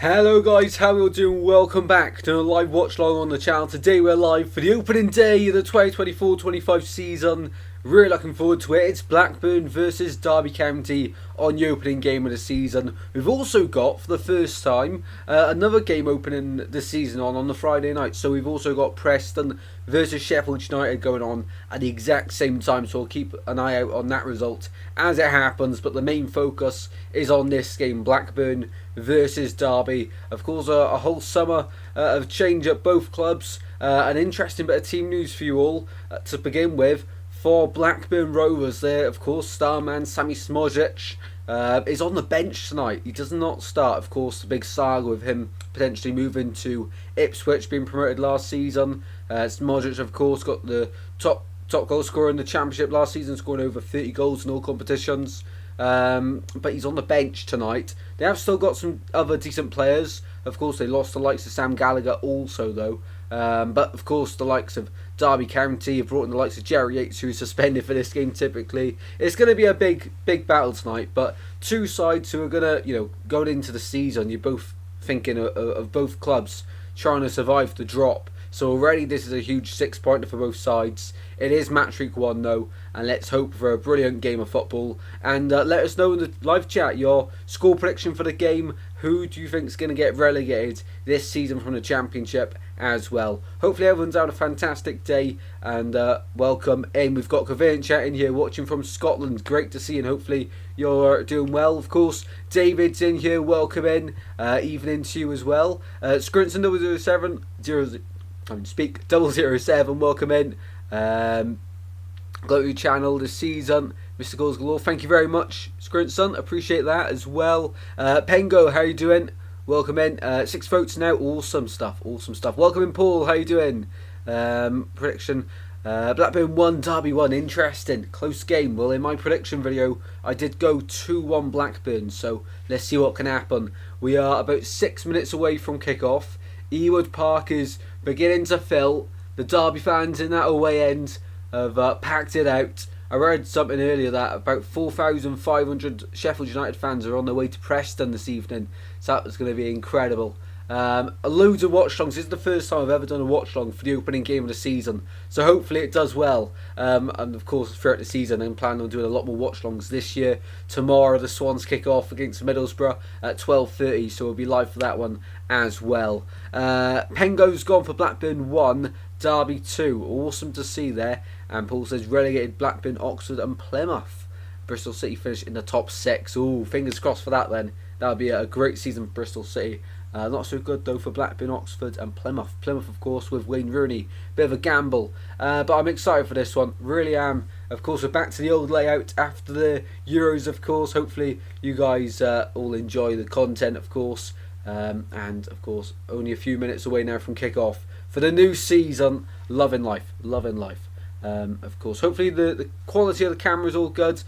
Hello guys, how you all doing? Welcome back to a live watch long on the channel. Today we're live for the opening day of the 2024-25 season. Really looking forward to it. It's Blackburn versus Derby County on the opening game of the season. We've also got, for the first time, another game opening the season on the Friday night. So we've also got Preston versus Sheffield United going on at the exact same time. So we'll keep an eye out on that result as it happens. But the main focus is on this game, Blackburn versus Derby. Of course, a whole summer of change at both clubs. An interesting bit of team news for you all to begin with. For Blackburn Rovers, there, of course, star man Sami Smojic is on the bench tonight. He does not start, of course, the big saga with him potentially moving to Ipswich, being promoted last season. Smojic, of course, got the top goal scorer in the Championship last season, scoring over 30 goals in all competitions. But he's on the bench tonight. They have still got some other decent players. Of course, they lost the likes of Sam Gallagher also, though. But, of course, the likes of Derby County have brought in the likes of Jerry Yates, who is suspended for this game typically. It's going to be a big battle tonight, but two sides who are going to, going into the season, you're both thinking of both clubs trying to survive the drop. So already this is a huge 6-pointer for both sides. It is match week 1 though, and let's hope for a brilliant game of football. And let us know in the live chat your score prediction for the game. Who do you think is going to get relegated this season from the Championship as well? Hopefully everyone's had a fantastic day, and welcome in. We've got Covalent chat in here watching from Scotland. Great to see, and hopefully you're doing well. Of course, David's in here. Welcome in. Evening to you as well. Scrinson 007 speak 007, welcome in. Got your channel this season, Mr. Goals Galore. Thank you very much, Scrinson. Appreciate that as well. Pengo, how you doing? Welcome in. 6 votes now. Awesome stuff. Awesome stuff. Welcome in, Paul. How you doing? Prediction. Blackburn 1, Derby 1. Interesting. Close game. Well, in my prediction video, I did go 2-1 Blackburn. So let's see what can happen. We are about 6 minutes away from kick-off. Ewood Park is beginning to fill. The Derby fans in that away end have packed it out. I read something earlier that about 4,500 Sheffield United fans are on their way to Preston this evening. So that was going to be incredible. Loads of watch-longs. This is the first time I've ever done a watch-long for the opening game of the season. So hopefully it does well. And of course throughout the season I'm planning on doing a lot more watch-longs this year. Tomorrow the Swans kick off against Middlesbrough at 12:30. So we'll be live for that one as well. Pengo's gone for Blackburn 1, Derby 2. Awesome to see there. And Paul says relegated Blackburn, Oxford and Plymouth. Bristol City finished in the top 6. Ooh, fingers crossed for that then. That would be a great season for Bristol City. Not so good though for Blackburn, Oxford and Plymouth. Plymouth, of course, with Wayne Rooney. Bit of a gamble. But I'm excited for this one. Really am. Of course, we're back to the old layout after the Euros, of course. Hopefully you guys all enjoy the content, of course. And, of course, only a few minutes away now from kick-off for the new season. Loving life. Loving life. Of course, hopefully the quality of the camera is all good.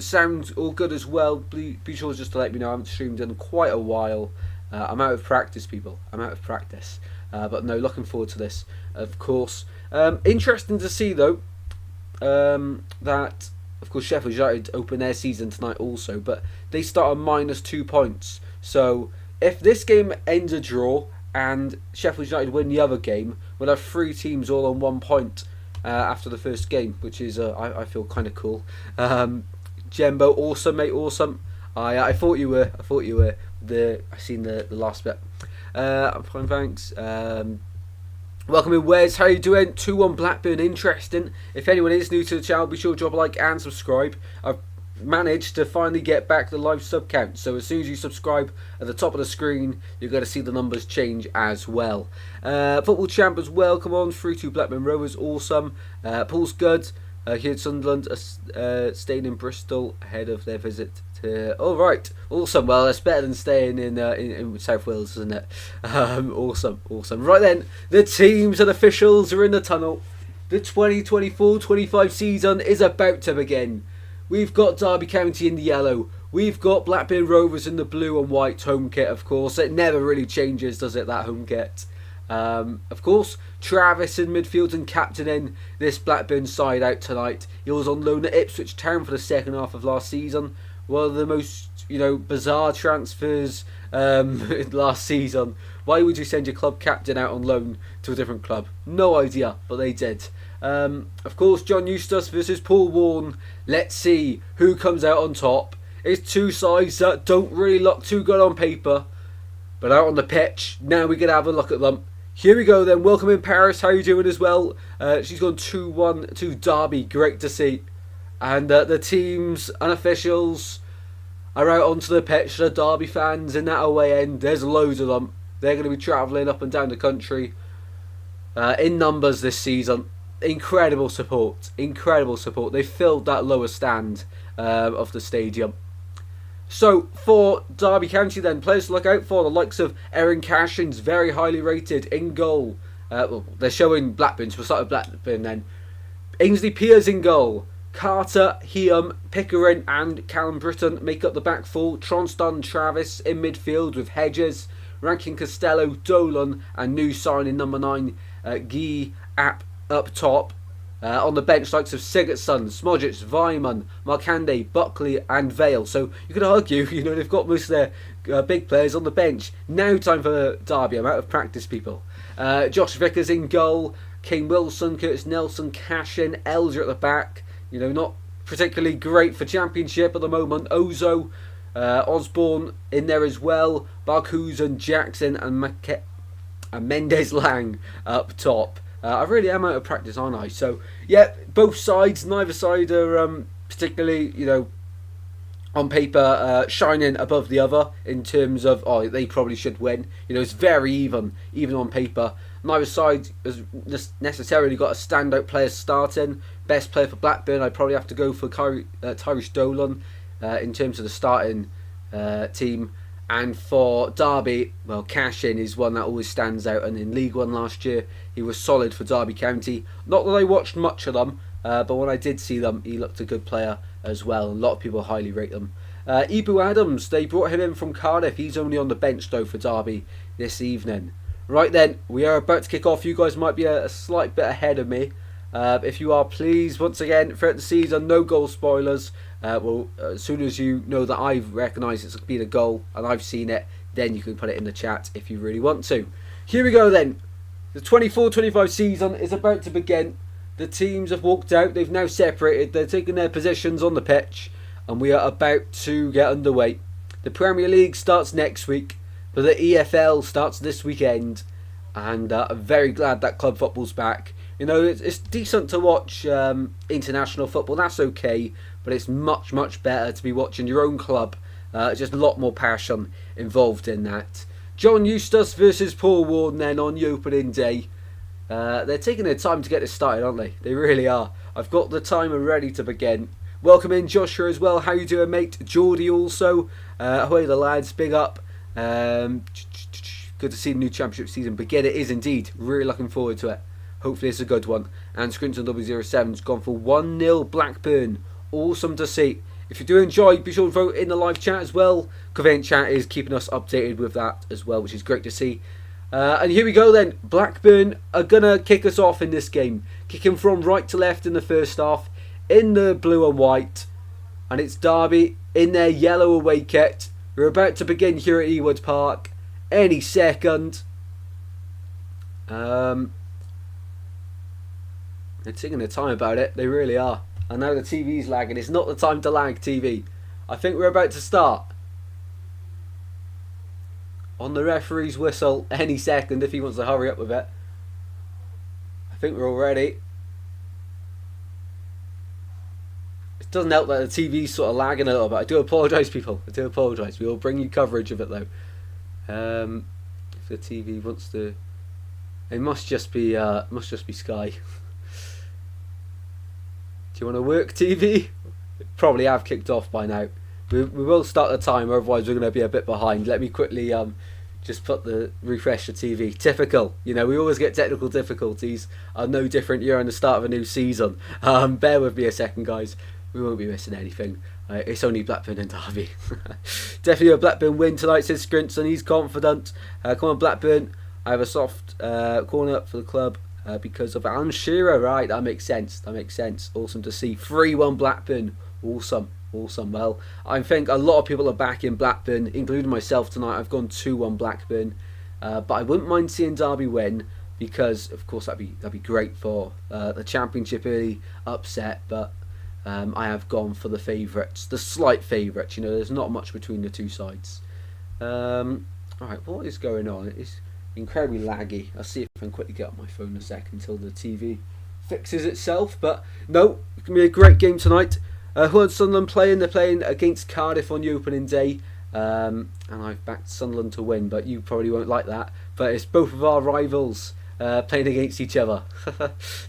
Sound all good as well. Be sure just to let me know. I haven't streamed in quite a while. I'm out of practice, people. I'm out of practice. But no, looking forward to this, of course. Interesting to see, though, that, of course, Sheffield United open their season tonight also. But they start on -2 points. So if this game ends a draw and Sheffield United win the other game, we'll have 3 teams all on 1 point after the first game, which is, I feel, kind of cool. Jembo, awesome, mate, awesome. I thought you were. I thought you were. I seen the last bit. I'm fine, thanks. Welcome in, Wes. How you doing? 2-1 Blackburn. Interesting. If anyone is new to the channel, be sure to drop a like and subscribe. I've managed to finally get back the live sub count. So as soon as you subscribe, at the top of the screen, you're going to see the numbers change as well. Football champ as well. Come on, through to Blackburn Rovers. Awesome. Paul's good. Here at Sunderland, staying in Bristol ahead of their visit to... Oh, right. Awesome. Well, that's better than staying in South Wales, isn't it? Awesome. Awesome. Right then, the teams and officials are in the tunnel. The 2024-25 season is about to begin. We've got Derby County in the yellow. We've got Blackburn Rovers in the blue and white home kit, of course. It never really changes, does it, that home kit? Of course, Travis in midfield and captaining this Blackburn side out tonight. He was on loan at Ipswich Town for the second half of last season. one of the most, bizarre transfers last season. Why would you send your club captain out on loan to a different club? No idea, but they did. Of course, John Eustace versus Paul Warne. Let's see who comes out on top. It's two sides that don't really look too good on paper, but out on the pitch, now we can have a look at them. Here we go then. Welcome in, Paris. How you doing as well? She's gone 2-1 to Derby. Great to see. And the teams and officials are out onto the pitch. The Derby fans in that away end, there's loads of them. They're going to be travelling up and down the country in numbers this season. Incredible support. Incredible support. They filled that lower stand of the stadium. So, for Derby County then, players to look out for, the likes of Erin Cashin's very highly rated in goal. Well, they're showing Blackburn, so we'll start with Blackburn then. Ainsley Piers in goal. Carter, Heum, Pickering and Callum Britton make up the back four. Tronston Travis in midfield with Hedges, Rankin Costello, Dolan and new signing number 9, Guy App up top. On the bench, likes of Sigurdsson, Smodjic, Weimann, Markande, Buckley and Vale. So you could argue, they've got most of their big players on the bench. Now time for Derby. I'm out of practice, people. Josh Vickers in goal. Kane Wilson, Curtis Nelson, Cashin, Elder at the back. Not particularly great for Championship at the moment. Ozo, Osborne in there as well. Barkhusen, Jackson and Mendes Lang up top. I really am out of practice, aren't I? So, yeah, both sides, neither side are particularly, on paper, shining above the other in terms of, they probably should win. It's very even on paper. Neither side has necessarily got a standout player starting. Best player for Blackburn, I'd probably have to go for Tyrese Dolan in terms of the starting team. And for Derby, well, Cashin is one that always stands out. And in League One last year, he was solid for Derby County. Not that I watched much of them, but when I did see them, he looked a good player as well. A lot of people highly rate them. Ibu Adams, they brought him in from Cardiff. He's only on the bench, though, for Derby this evening. Right then, we are about to kick off. You guys might be a slight bit ahead of me. If you are, please, once again, throughout the season, no goal spoilers. As soon as you know that I've recognised it's been a goal and I've seen it, then you can put it in the chat if you really want to. Here we go then. The 24-25 season is about to begin. The teams have walked out. They've now separated. They're taking their positions on the pitch. And we are about to get underway. The Premier League starts next week. But the EFL starts this weekend. And I'm very glad that club football's back. It's decent to watch international football. That's okay. But it's much, much better to be watching your own club. Just a lot more passion involved in that. John Eustace versus Paul Warne then on the opening day. They're taking their time to get this started, aren't they? They really are. I've got the timer ready to begin. Welcome in Joshua as well. How you doing, mate? Geordie also. Ahoy the lads. Big up. Good to see the new championship season begin. It is indeed. Really looking forward to it. Hopefully it's a good one. And Scrinton 007's gone for 1-0 Blackburn. Awesome to see. If you do enjoy, be sure to vote in the live chat as well. Covent Chat is keeping us updated with that as well, which is great to see. And here we go then. Blackburn are going to kick us off in this game. Kicking from right to left in the first half. In the blue and white. And it's Derby in their yellow away kit. We're about to begin here at Ewood Park. Any second. They're taking their time about it. They really are. I know the TV's lagging. It's not the time to lag, TV. I think we're about to start. On the referee's whistle any second if he wants to hurry up with it. I think we're all ready. It doesn't help that the TV's sort of lagging a little bit. I do apologise, people. I do apologise. We will bring you coverage of it, though. If the TV wants to... It must just be Sky. Do you want to work, TV? Probably have kicked off by now. We will start the timer, otherwise we're going to be a bit behind. Let me quickly just put the refresh the TV. Typical. We always get technical difficulties. Are no different here on the start of a new season. Bear with me a second, guys. We won't be missing anything. It's only Blackburn and Derby. Definitely a Blackburn win tonight, says Scrinton. He's confident. Come on, Blackburn. I have a soft corner up for the club. Because of Alan Shearer, right? That makes sense. Awesome to see. 3-1 Blackburn. Awesome. Awesome. Well, I think a lot of people are back in Blackburn, including myself tonight. I've gone 2-1 Blackburn, but I wouldn't mind seeing Derby win because, of course, that'd be great for the Championship early upset. But I have gone for the favourites, the slight favourites. You know, there's not much between the two sides. Alright, what is going on? It's incredibly laggy. I'll see if I can quickly get up my phone a sec until the TV fixes itself. But no, it's going to be a great game tonight. Who are Sunderland playing? They're playing against Cardiff on the opening day. And I've backed Sunderland to win, but you probably won't like that. But it's both of our rivals playing against each other.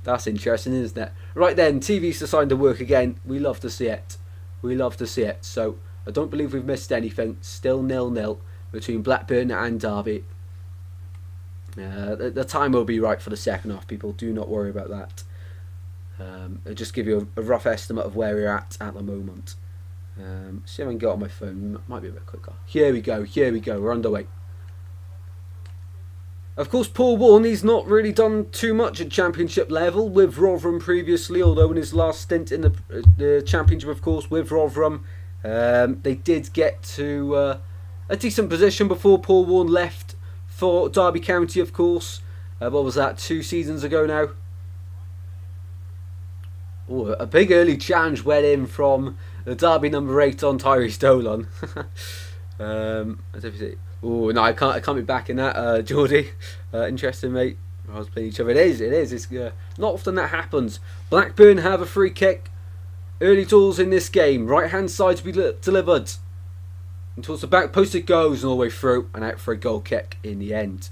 That's interesting, isn't it? Right then, TV's deciding to work again. We love to see it. We love to see it. So I don't believe we've missed anything. Still 0-0 between Blackburn and Derby. The time will be right for the second half, people. Do not worry about that. I'll just give you a rough estimate of where we're at the moment. See if I can get on my phone. Might be a bit quicker. Here we go. Here we go. We're underway. Of course, Paul Warne, he's not really done too much at Championship level with Rotherham previously, although in his last stint in the Championship, of course, with Rotherham, they did get to a decent position before Paul Warne left for Derby County, of course. What was that, 2 seasons ago now? Ooh, a big early challenge went in from the Derby number 8 on Tyrese Dolan. Oh no, I can't be backing that, Geordie. Interesting, mate. I was playing each other. It is. It's not often that happens. Blackburn have a free kick. Early doors in this game. Right hand side to be delivered. And towards the back post it goes and all the way through and out for a goal kick in the end.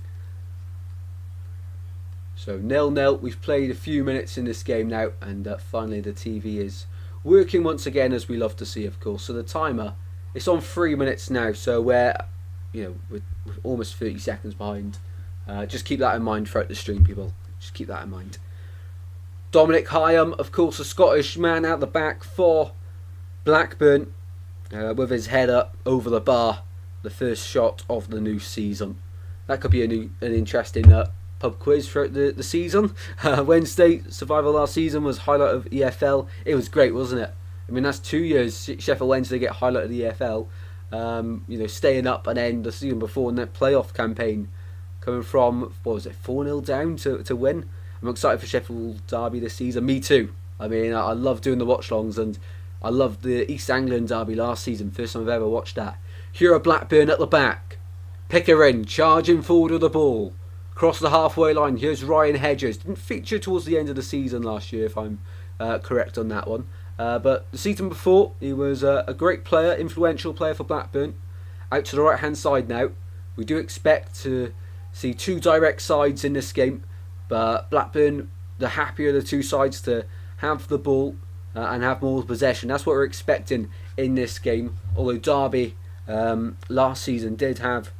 So 0-0. We've played a few minutes in this game now, and finally the TV is working once again, as we love to see, of course. So the timer, it's on 3 minutes now. So we're almost 30 seconds behind. Just keep that in mind throughout the stream, people. Just keep that in mind. Dominic Hyam, of course, a Scottish man out the back for Blackburn, with his head up over the bar. The first shot of the new season. That could be an interesting pub quiz throughout the season. Wednesday, Survival last season was highlight of EFL. It was great, wasn't it? I mean, that's 2 years Sheffield Wednesday get highlight of the EFL. Staying up and then the season before in that playoff campaign, coming from, what was it, 4-0 down to win. I'm excited for Sheffield Derby this season. Me too. I mean, I love doing the watch-longs, and I loved the East Anglian Derby last season. First time I've ever watched that. Here are Blackburn at the back. Pickering charging forward with the ball. Across the halfway line. Here's Ryan Hedges. Didn't feature towards the end of the season last year, if I'm correct on that one. But the season before, he was a great player, influential player for Blackburn. Out to the right hand side now. We do expect to see 2 direct sides in this game, but Blackburn, the happier the 2 sides to have the ball and have more possession. That's what we're expecting in this game. Although Derby last season did have,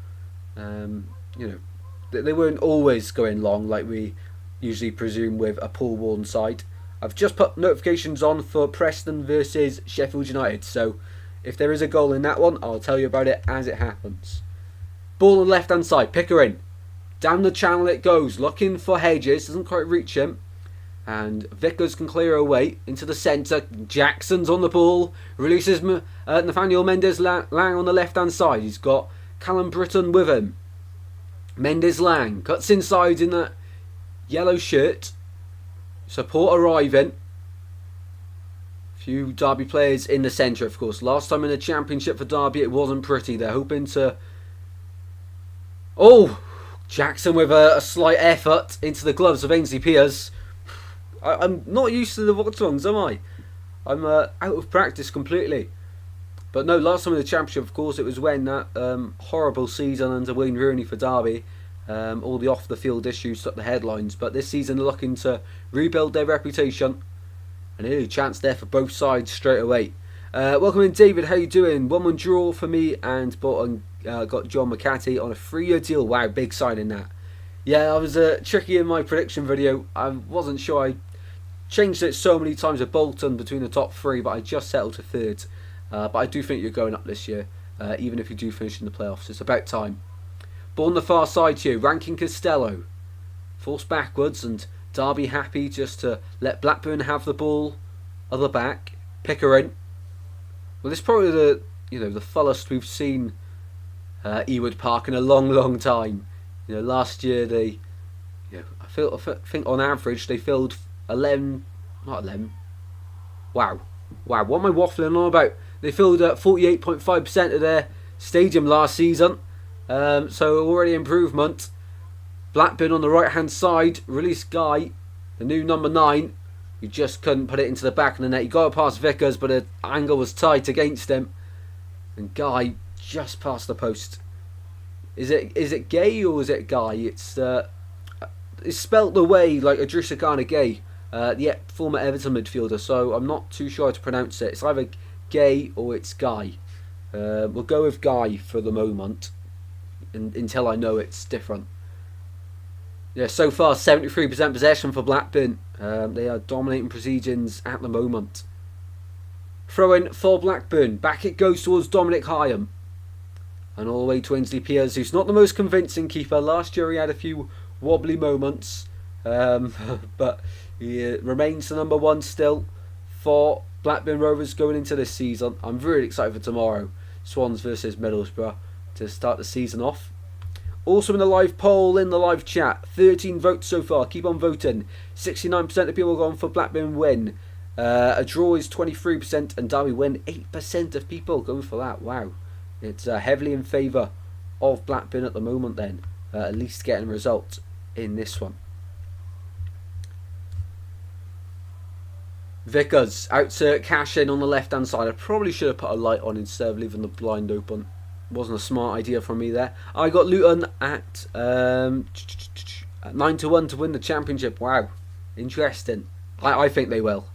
they weren't always going long like we usually presume with a Paul Warne side. I've just put notifications on for Preston versus Sheffield United, so if there is a goal in that one, I'll tell you about it as it happens. Ball on the left hand side, Pickering. Down the channel it goes, looking for Hedges, doesn't quite reach him. And Vickers can clear away into the centre. Jackson's on the ball, releases Nathaniel Mendes-Lang on the left hand side. He's got Callum Britton with him. Mendes-Lang cuts inside in that yellow shirt. Support arriving. Few Derby players in the centre, of course. Last time in the Championship for Derby, it wasn't pretty. They're hoping to... Oh! Jackson with a slight effort into the gloves of Ainsley Piers. I'm not used to the Watchalongs, am I? I'm out of practice completely. But no, last time in the Championship, of course, it was when that horrible season under Wayne Rooney for Derby, all the off-the-field issues took the headlines. But this season, they're looking to rebuild their reputation. An early chance there for both sides straight away. Welcome in, David. How you doing? 1-1 draw for me, and got John McCarthy on a 3-year deal. Wow, big signing that. Yeah, I was tricky in my prediction video. I wasn't sure. I changed it so many times with Bolton between the top 3, but I just settled for 3rd. But I do think you're going up this year, even if you do finish in the playoffs. It's about time. Ball on the far side here, Rankin Costello. Forced backwards, and Derby happy just to let Blackburn have the ball at the back. Pickering. Well, it's probably the fullest we've seen Ewood Park in a long, long time. Last year I think on average they filled 11, not 11. Wow, what am I waffling on about? They filled 48.5% of their stadium last season, so already improvement. Blackburn on the right hand side, released Guy, the new number 9. He just couldn't put it into the back of the net. He got it past Vickers, but the angle was tight against him. And Guy just past the post. Is it Gay or is it Guy? It's spelt the way like Idrissa Gana Gay, the former Everton midfielder. So I'm not too sure how to pronounce it. It's either Gay or it's Guy. We'll go with Guy for the moment, until I know it's different. Yeah, so far 73% possession for Blackburn. They are dominating proceedings at the moment. Throw in for Blackburn. Back it goes towards Dominic Hyam. And all the way to Ainsley Piers, who's not the most convincing keeper. Last year he had a few wobbly moments. But he remains the number 1 still for Blackburn Rovers going into this season. I'm really excited for tomorrow. Swans versus Middlesbrough to start the season off. Also in the live poll, in the live chat, 13 votes so far. Keep on voting. 69% of people going for Blackburn win. A draw is 23% and Derby win. 8% of people going for that. Wow. It's heavily in favour of Blackburn at the moment then. At least getting a result in this one. Vickers out to cash in on the left hand side. I probably should have put a light on instead of leaving the blind open. Wasn't a smart idea from me there. I got Luton at 9-1 to win the championship. Wow, interesting. I think they will.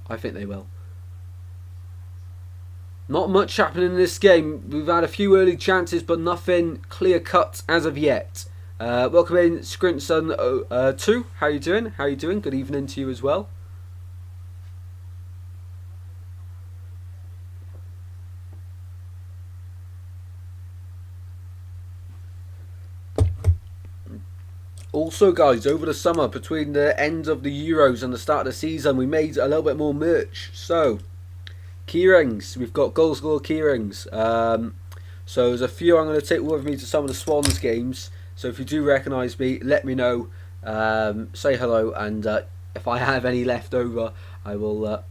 Not much happening in this game. We've had a few early chances, but nothing clear cut as of yet. Welcome in, Scrinson 2. How you doing? Good evening to you as well. Also, guys, over the summer, between the end of the Euros and the start of the season, we made a little bit more merch. So, keyrings. We've got goal score keyrings. So, there's a few I'm going to take with me to some of the Swans games. So, if you do recognise me, let me know. Say hello, and if I have any left over, I will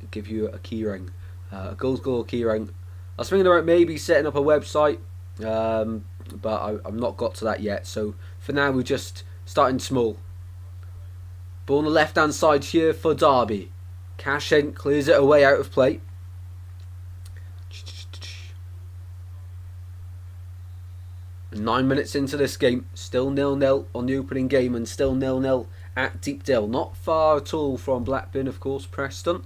give you a keyring. A goal score keyring. I was thinking about maybe setting up a website, but I've not got to that yet. So, for now, we're just starting small. Ball on the left hand side here for Derby. Cash in, clears it away out of play. And 9 minutes into this game, still 0-0 on the opening game and still 0-0 at Deepdale. Not far at all from Blackburn, of course, Preston.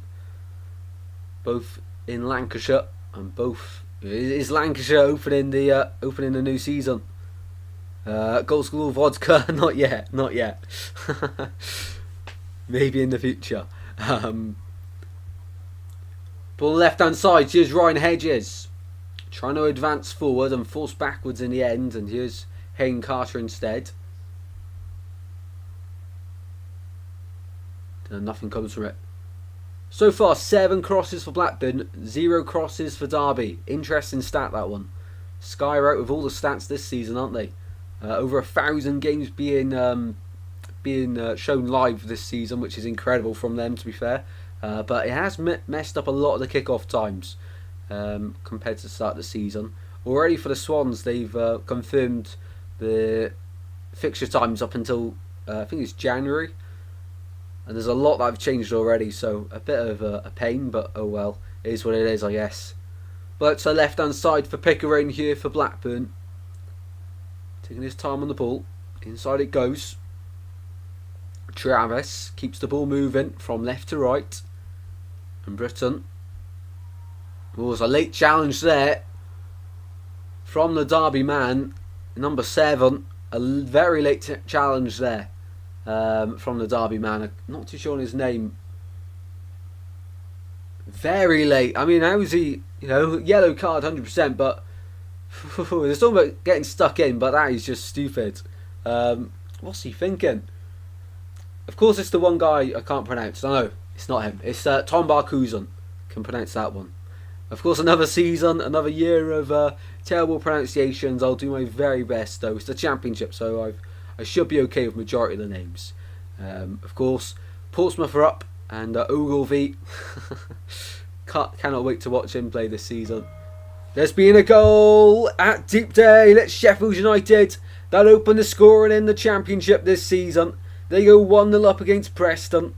Both in Lancashire, and both is Lancashire opening the new season. Goal school vodka, not yet. Maybe in the future. Ball left hand side, here's Ryan Hedges. Trying to advance forward and force backwards in the end, and here's Hayne Carter instead. And nothing comes from it. So far, 7 crosses for Blackburn, 0 crosses for Derby. Interesting stat, that one. Sky are out with all the stats this season, aren't they? Over 1,000 games being shown live this season, which is incredible from them, to be fair. But it has messed up a lot of the kickoff times compared to the start of the season. Already for the Swans, they've confirmed the fixture times up until I think it's January. And there's a lot that have changed already, so a bit of a pain, but oh well, it is what it is, I guess. But to left hand side for Pickering here for Blackburn. Taking his time on the ball. Inside it goes. Travis keeps the ball moving from left to right. And Britton. Oh, there's a late challenge there from the Derby man, number 7. A very late challenge there from the Derby man. I'm not too sure on his name. Very late. I mean, how is he? Yellow card 100%, but there's talking about getting stuck in, but that is just stupid. What's he thinking? Of course, it's the one guy I can't pronounce. No, it's not him. It's Tom Barkhuizen. Can pronounce that one. Of course, another season, another year of terrible pronunciations. I'll do my very best, though. It's the championship, so I should be okay with majority of the names. Of course, Portsmouth are up, and Ogilvy. Cannot wait to watch him play this season. There's been a goal at Deepdale. It's Sheffield United that opened the scoring in the championship this season. They go 1-0 up against Preston.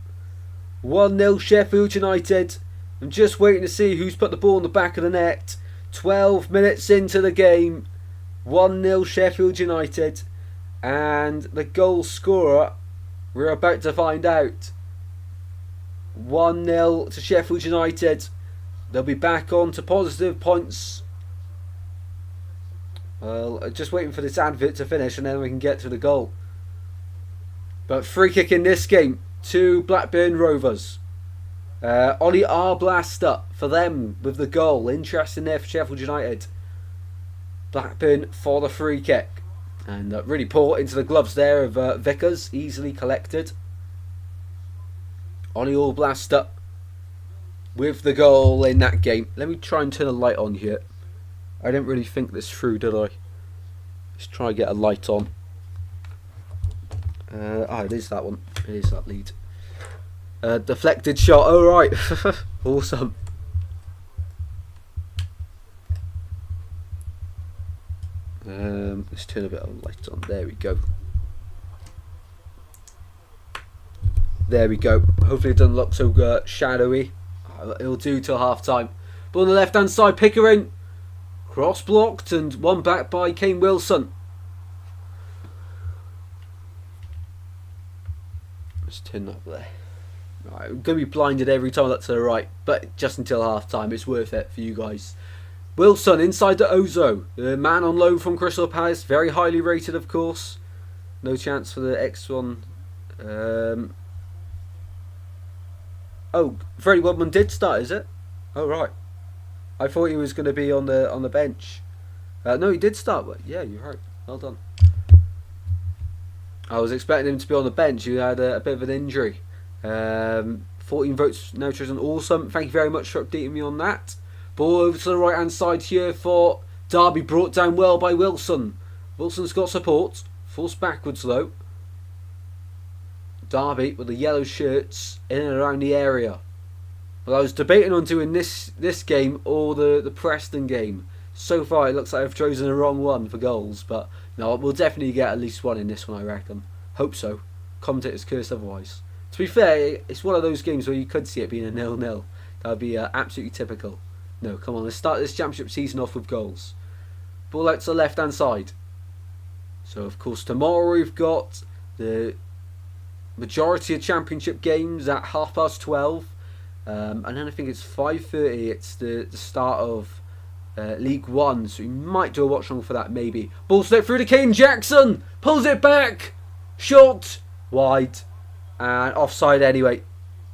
1-0 Sheffield United. I'm just waiting to see who's put the ball in the back of the net. 12 minutes into the game. 1-0 Sheffield United. And the goal scorer, we're about to find out. 1-0 to Sheffield United. They'll be back on to positive points. Well, just waiting for this advert to finish and then we can get to the goal. But free kick in this game to Blackburn Rovers. Ollie Arblaster for them with the goal. Interesting there for Sheffield United. Blackburn for the free kick. And really poor into the gloves there of Vickers. Easily collected. Ollie Arblaster with the goal in that game. Let me try and turn a light on here. I didn't really think this through, did I? Let's try and get a light on. It is that one. It is that lead. Deflected shot. Oh, right. Awesome. Let's turn a bit of light on. There we go. There we go. Hopefully it doesn't look so shadowy. It'll do till half time. But on the left hand side, Pickering. Cross blocked and one back by Kane Wilson. Let's turn up there. Right, I'm going to be blinded every time I look to the right, but just until half time. It's worth it for you guys. Wilson inside to Ozo. The man on loan from Crystal Palace. Very highly rated, of course. No chance for the X1. Oh, Freddie Woodman did start, is it? Oh, right. I thought he was going to be on the bench. No, he did start. Yeah, you're right. Well done. I was expecting him to be on the bench. He had a bit of an injury. 14 votes now chosen. Awesome. Thank you very much for updating me on that. Ball over to the right hand side here for Derby. Brought down well by Wilson. Wilson's got support. Forced backwards though. Derby with the yellow shirts in and around the area. Well, I was debating on doing this game or the Preston game. So far it looks like I've chosen the wrong one for goals, but no, we'll definitely get at least one in this one, I reckon. Hope so. Commentators curse otherwise. To be fair, it's one of those games where you could see it being a 0-0. That would be absolutely typical. No, come on, let's start this championship season off with goals. Ball out to the left hand side. So of course tomorrow we've got the majority of championship games at 12:30. And then I think it's 5:30. It's the start of League One, so we might do a watch along for that maybe. Ball slipped through to Kane Jackson, pulls it back, shot wide, and offside anyway.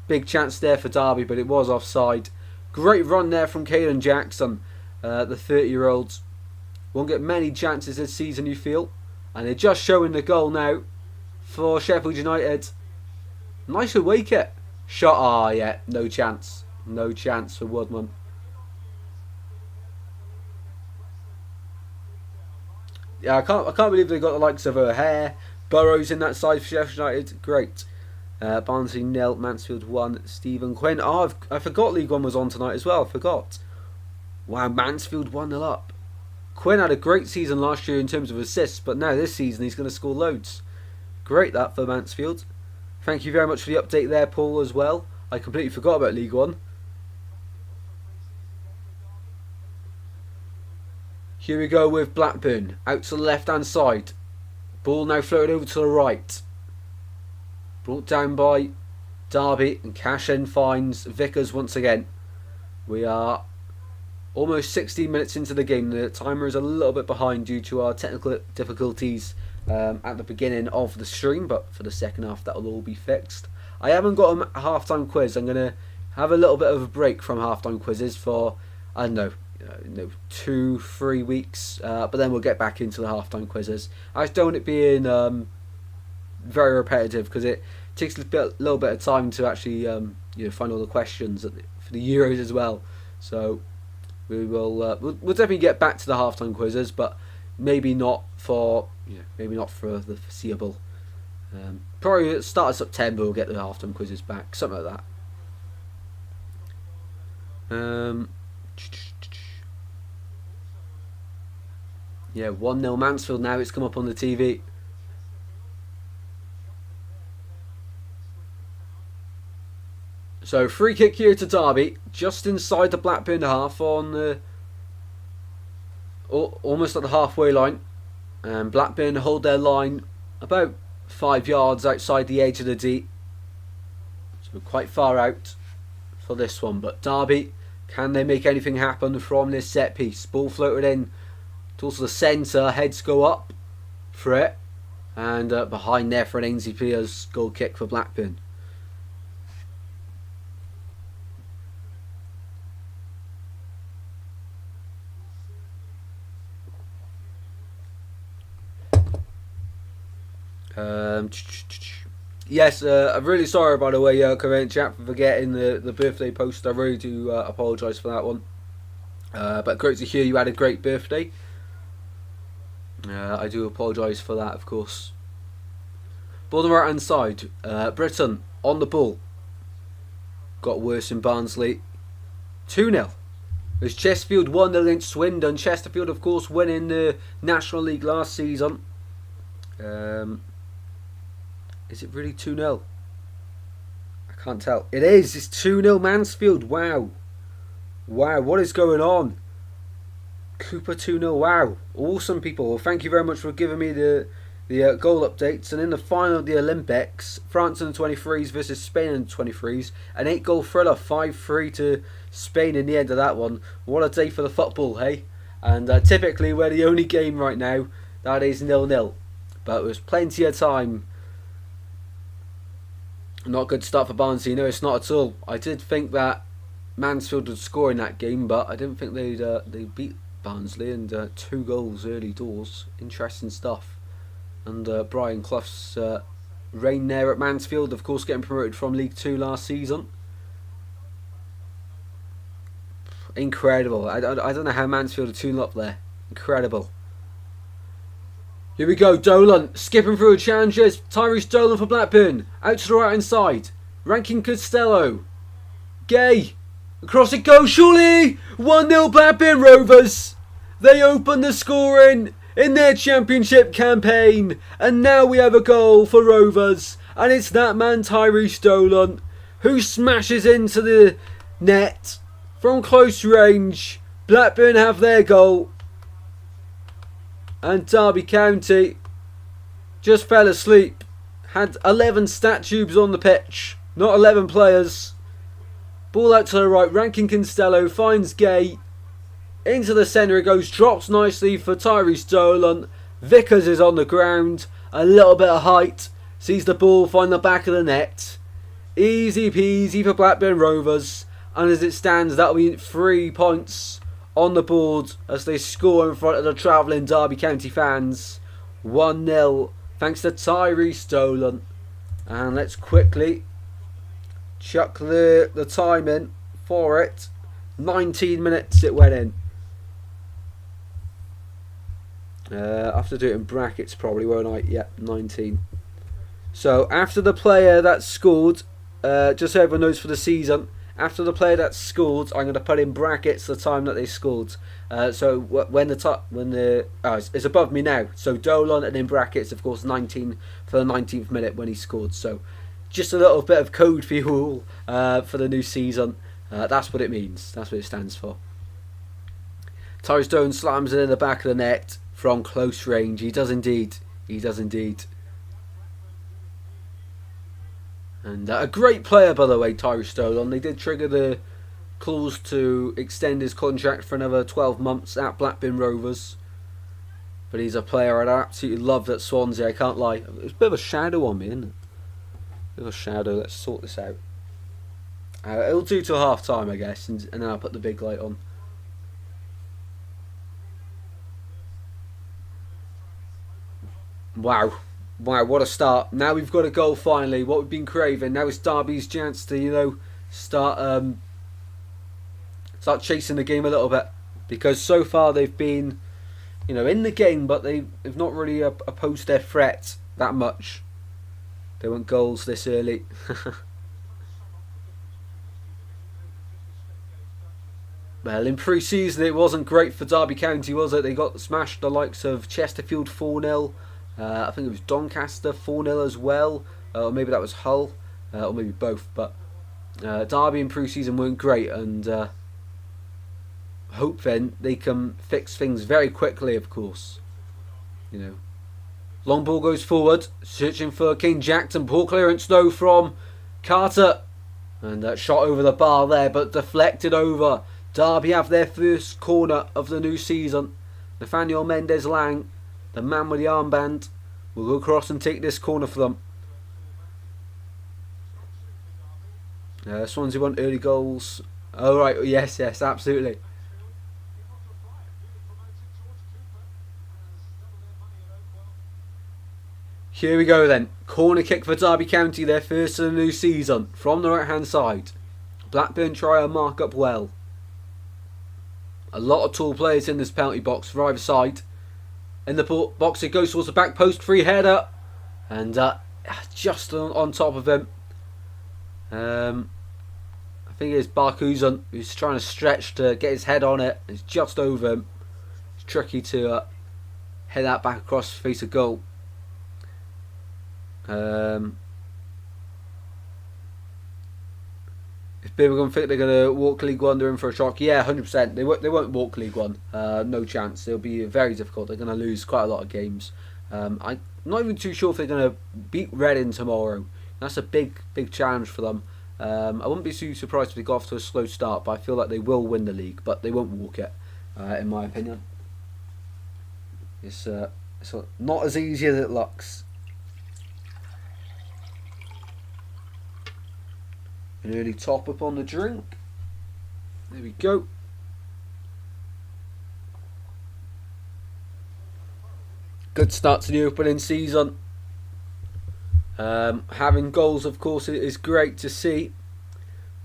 Big chance there for Derby, but it was offside. Great run there from Kane Jackson, the 30-year-olds. Won't get many chances this season, you feel, and they're just showing the goal now for Sheffield United. Nice away kick. Shot, yeah, no chance. No chance for Woodman. Yeah, I can't believe they got the likes of O'Hare, Burrows in that side for Sheffield United. Great. Barnsley 0, Mansfield 1, Stephen Quinn. Oh, I forgot League One was on tonight as well. I forgot. Wow, Mansfield 1-0 up. Quinn had a great season last year in terms of assists, but now this season he's going to score loads. Great that for Mansfield. Thank you very much for the update there, Paul, as well. I completely forgot about League One. Here we go with Blackburn. Out to the left-hand side. Ball now floated over to the right. Brought down by Derby, and Cashin finds Vickers once again. We are almost 16 minutes into the game. The timer is a little bit behind due to our technical difficulties at the beginning of the stream, but for the second half that will all be fixed. I haven't got a halftime quiz. I'm going to have a little bit of a break from halftime quizzes for, I don't know, 2-3 weeks, but then we'll get back into the halftime quizzes. I just don't want it being very repetitive, because it takes a little bit of time to actually find all the questions for the Euros as well. So We'll definitely get back to the halftime quizzes, but maybe not for the foreseeable. Probably at the start of September we'll get the halftime quizzes back, something like that. Yeah, 1-0 Mansfield now. It's come up on the TV. So free kick here to Derby, just inside the Blackburn half, on almost at the halfway line, and Blackburn hold their line about 5 yards outside the edge of the D, so quite far out for this one. But Derby, can they make anything happen from this set piece? Ball floated in towards the centre, heads go up for it, and behind there for an Ainsley Piers goal kick for Blackburn. Yes, I'm really sorry, by the way, comment chat, for forgetting the birthday post. I really do apologise for that one. But great to hear you had a great birthday. I do apologise for that, of course. Ball on the right hand side. Britton on the ball. Got worse in Barnsley. 2-0. It's Chesterfield 1-0 against Swindon. Chesterfield, of course, winning the National League last season. Is it really 2-0? I can't tell. It is. It's 2-0 Mansfield. Wow. Wow, what is going on? Cooper 2-0. Wow. Awesome, people. Well, thank you very much for giving me the goal updates. And in the final of the Olympics, France in the 23s versus Spain in the 23s. An 8-goal thriller. 5-3 to Spain in the end of that one. What a day for the football, hey? And typically we're the only game right now that is 0-0. But there's plenty of time. Not a good start for Barnsley. No, it's not at all. I did think that Mansfield would score in that game, but I didn't think they'd beat Barnsley, and 2 goals early doors. Interesting stuff. And Brian Clough's reign there at Mansfield, of course, getting promoted from League 2 last season. Incredible. I don't know how Mansfield are 2-0 up there. Incredible. Here we go, Dolan skipping through the challenges. Tyrese Dolan for Blackburn. Out to the right hand side. Rankin Costello. Gay. Across it goes, surely! 1-0 Blackburn Rovers. They open the scoring in their championship campaign. And now we have a goal for Rovers. And it's that man, Tyrese Dolan, who smashes into the net from close range. Blackburn have their goal. And Derby County just fell asleep. Had 11 stat tubes on the pitch, not 11 players. Ball out to the right. Rankin Costello finds Gay. Into the centre it goes. Drops nicely for Tyrese Dolan. Vickers is on the ground. A little bit of height. Sees the ball find the back of the net. Easy peasy for Blackburn Rovers. And as it stands, that'll be 3 points on the board as they score in front of the travelling Derby County fans. 1-0 thanks to Tyrese Dolan. And let's quickly chuck the time in for it. 19 minutes it went in. I have to do it in brackets probably, won't I? Yep, 19. So after the player that scored, just so everyone knows for the season, after the player that scored, I'm going to put in brackets the time that they scored. So when it's above me now. So Dolan, and in brackets, of course, 19 for the 19th minute when he scored. So just a little bit of code for you all for the new season. That's what it means. That's what it stands for. Tyrese Dolan slams it in the back of the net from close range. He does indeed. He does indeed. And a great player, by the way, Tyrese Dolan. They did trigger the clause to extend his contract for another 12 months at Blackburn Rovers. But he's a player I'd absolutely love at Swansea, I can't lie. It's a bit of a shadow on me, isn't it? A bit of a shadow. Let's sort this out. It'll do till half time, I guess, and then I'll put the big light on. Wow. Wow, what a start. Now we've got a goal finally. What we've been craving. Now it's Derby's chance to, start chasing the game a little bit. because so far they've been, in the game, but they've not really opposed their threat that much. They want goals this early. Well, in pre-season it wasn't great for Derby County, was it? They got smashed the likes of Chesterfield 4-0. I think it was Doncaster 4-0 as well. Or maybe that was Hull. Or maybe both. But Derby in pre-season weren't great. And hope then they can fix things very quickly, of course. Long ball goes forward. Searching for King Jackson. Ball clearance though from Carter. And shot over the bar there, but deflected over. Derby have their first corner of the new season. Nathaniel Mendez-Lang, the man with the armband, will go across and take this corner for them. Swansea want early goals. Oh right, yes, absolutely. Here we go then. Corner kick for Derby County, their first of the new season, from the right hand side. Blackburn try and mark up well. A lot of tall players in this penalty box for either side. In the box it goes towards the back post, free header. And just on top of him. I think it's Barkhusen who's trying to stretch to get his head on it. It's just over him. It's tricky to head that back across the face of goal. If Birmingham think they're going to walk League One, they're in for a shock. Yeah, 100%. They won't walk League One. No chance. It'll be very difficult. They're going to lose quite a lot of games. I'm not even too sure if they're going to beat Reading tomorrow. That's a big challenge for them. I wouldn't be too surprised if they got off to a slow start, but I feel like they will win the league, but they won't walk it, in my opinion. It's not as easy as it looks. An early top up on the drink. There we go. Good start to the opening season. Having goals, of course, is great to see.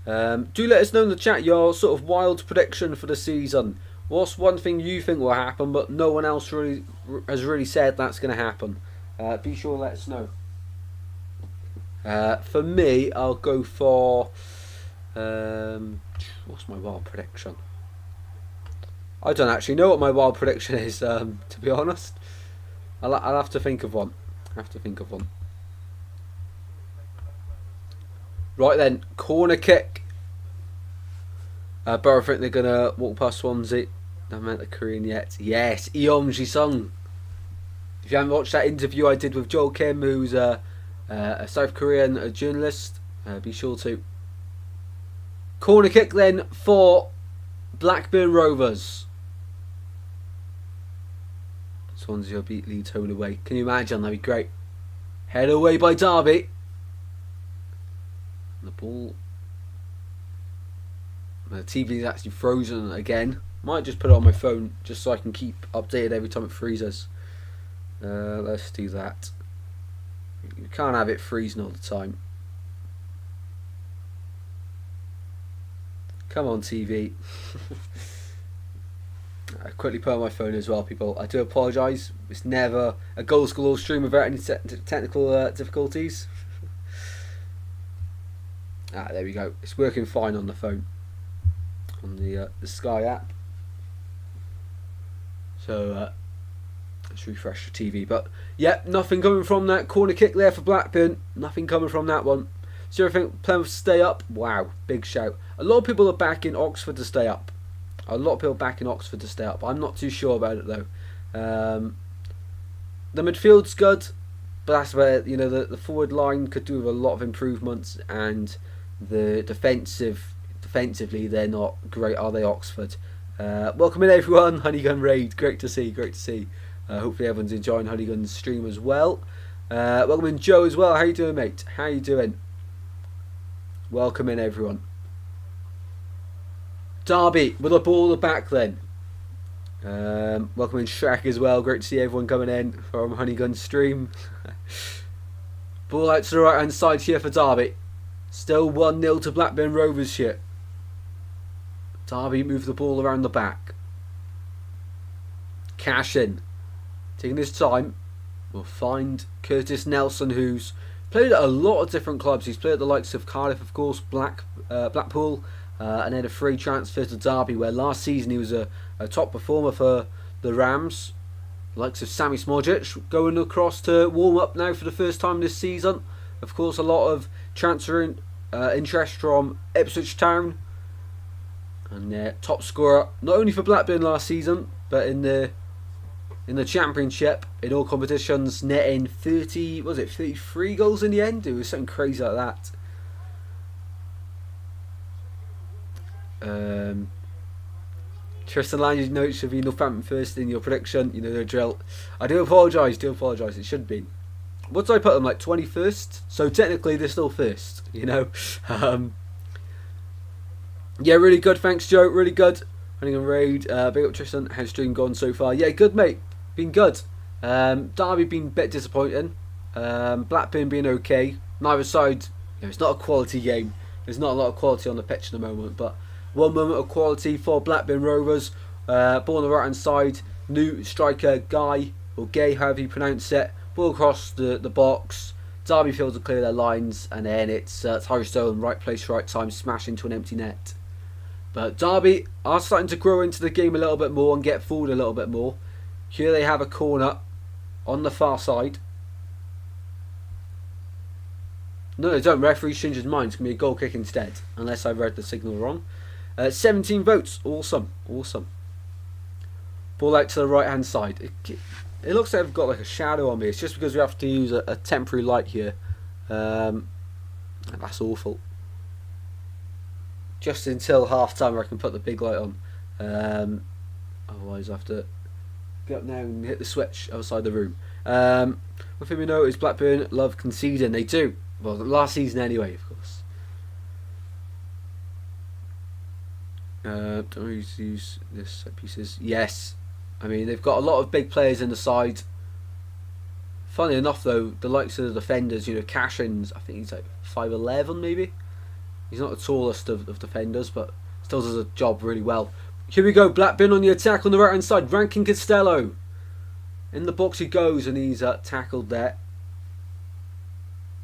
Do let us know in the chat your sort of wild prediction for the season. What's one thing you think will happen, but no one else really has really said that's going to happen? Be sure to let us know. For me, I'll go for what's my wild prediction? I don't actually know what my wild prediction is. To be honest, I'll have to think of one. Right then, corner kick. Borough think they're gonna walk past Swansea. I haven't met the Korean yet. Yes, Eom Ji-sung. If you haven't watched that interview I did with Joel Kim, who's a South Korean journalist, be sure to. Corner kick then for Blackburn Rovers. Swansea will beat Leeds home and away. Can you imagine? That'd be great. Head away by Derby. The ball. The TV is actually frozen again. Might just put it on my phone just so I can keep updated every time it freezes. Let's do that. You can't have it freezing all the time. Come on, TV. I quickly put on my phone as well, people. I do apologise. It's never a goals galore stream without any technical difficulties. There we go. It's working fine on the phone, on the Sky app. So let's refresh the TV. But yeah, nothing coming from that corner kick there for Blackburn. Nothing coming from that one. So I think Plymouth stay up. Wow, big shout. A lot of people are backing Oxford to stay up. I'm not too sure about it though. The midfield's good, but that's where the forward line could do with a lot of improvements, and the defensively they're not great, are they, Oxford? Welcome in everyone, Honeygun Raid. Great to see. Hopefully everyone's enjoying Honeygun's stream as well. Welcome in Joe as well. How you doing, mate? How you doing? Welcome in everyone. Derby with a ball at the back then. Welcome in Shrek as well. Great to see everyone coming in from Honeygun's stream. Ball out to the right hand side here for Derby. Still 1-0 to Blackburn Rovers here. Derby move the ball around the back. Cash in. Taking his time. We'll find Curtis Nelson, who's played at a lot of different clubs. He's played at the likes of Cardiff, of course, Blackpool, and then a free transfer to Derby, where last season he was a top performer for the Rams. The likes of Sammy Smodjic going across to warm up now for the first time this season. Of course, a lot of transfer interest from Ipswich Town. And top scorer, not only for Blackburn last season, but in the Championship, in all competitions, netting 33 goals in the end? It was something crazy like that. Tristan Lange's notes should be Northampton first in your prediction. You know the drill. I do apologise, it should be. What did I put them, like 21st? So technically they're still first, you know. Yeah, really good, thanks Joe, really good. Running a raid, big up Tristan, how's stream gone so far? Yeah, good mate, been good. Derby been a bit disappointing. Blackburn being okay. Neither side, you know, it's not a quality game. There's not a lot of quality on the pitch at the moment, but one moment of quality for Blackburn Rovers. Ball on the right hand side, new striker Guy, or Gay, however you pronounce it. Ball across the box. Derby fails to clear their lines, and then it's Tyree Stolen, right place, right time, smash into an empty net. But Derby are starting to grow into the game a little bit more and get forward a little bit more. Here they have a corner on the far side. No, they don't. Referee changed his mind. It's going to be a goal kick instead, unless I read the signal wrong. 17 votes. Awesome. Awesome. Ball out to the right hand side. It looks like I've got like a shadow on me. It's just because we have to use a temporary light here. And that's awful. Just until half time where I can put the big light on. Otherwise I have to get up now and hit the switch outside the room. One thing we know is Blackburn love conceding. They do. Well, last season anyway, of course. Don't use this set pieces. Yes. I mean, they've got a lot of big players in the side. Funny enough, though, the likes of the defenders, you know, Cashin's, I think he's like 5'11", maybe. He's not the tallest of defenders, but still does a job really well. Here we go, Blackburn on the attack on the right-hand side. Rankin Costello. In the box he goes, and he's tackled there.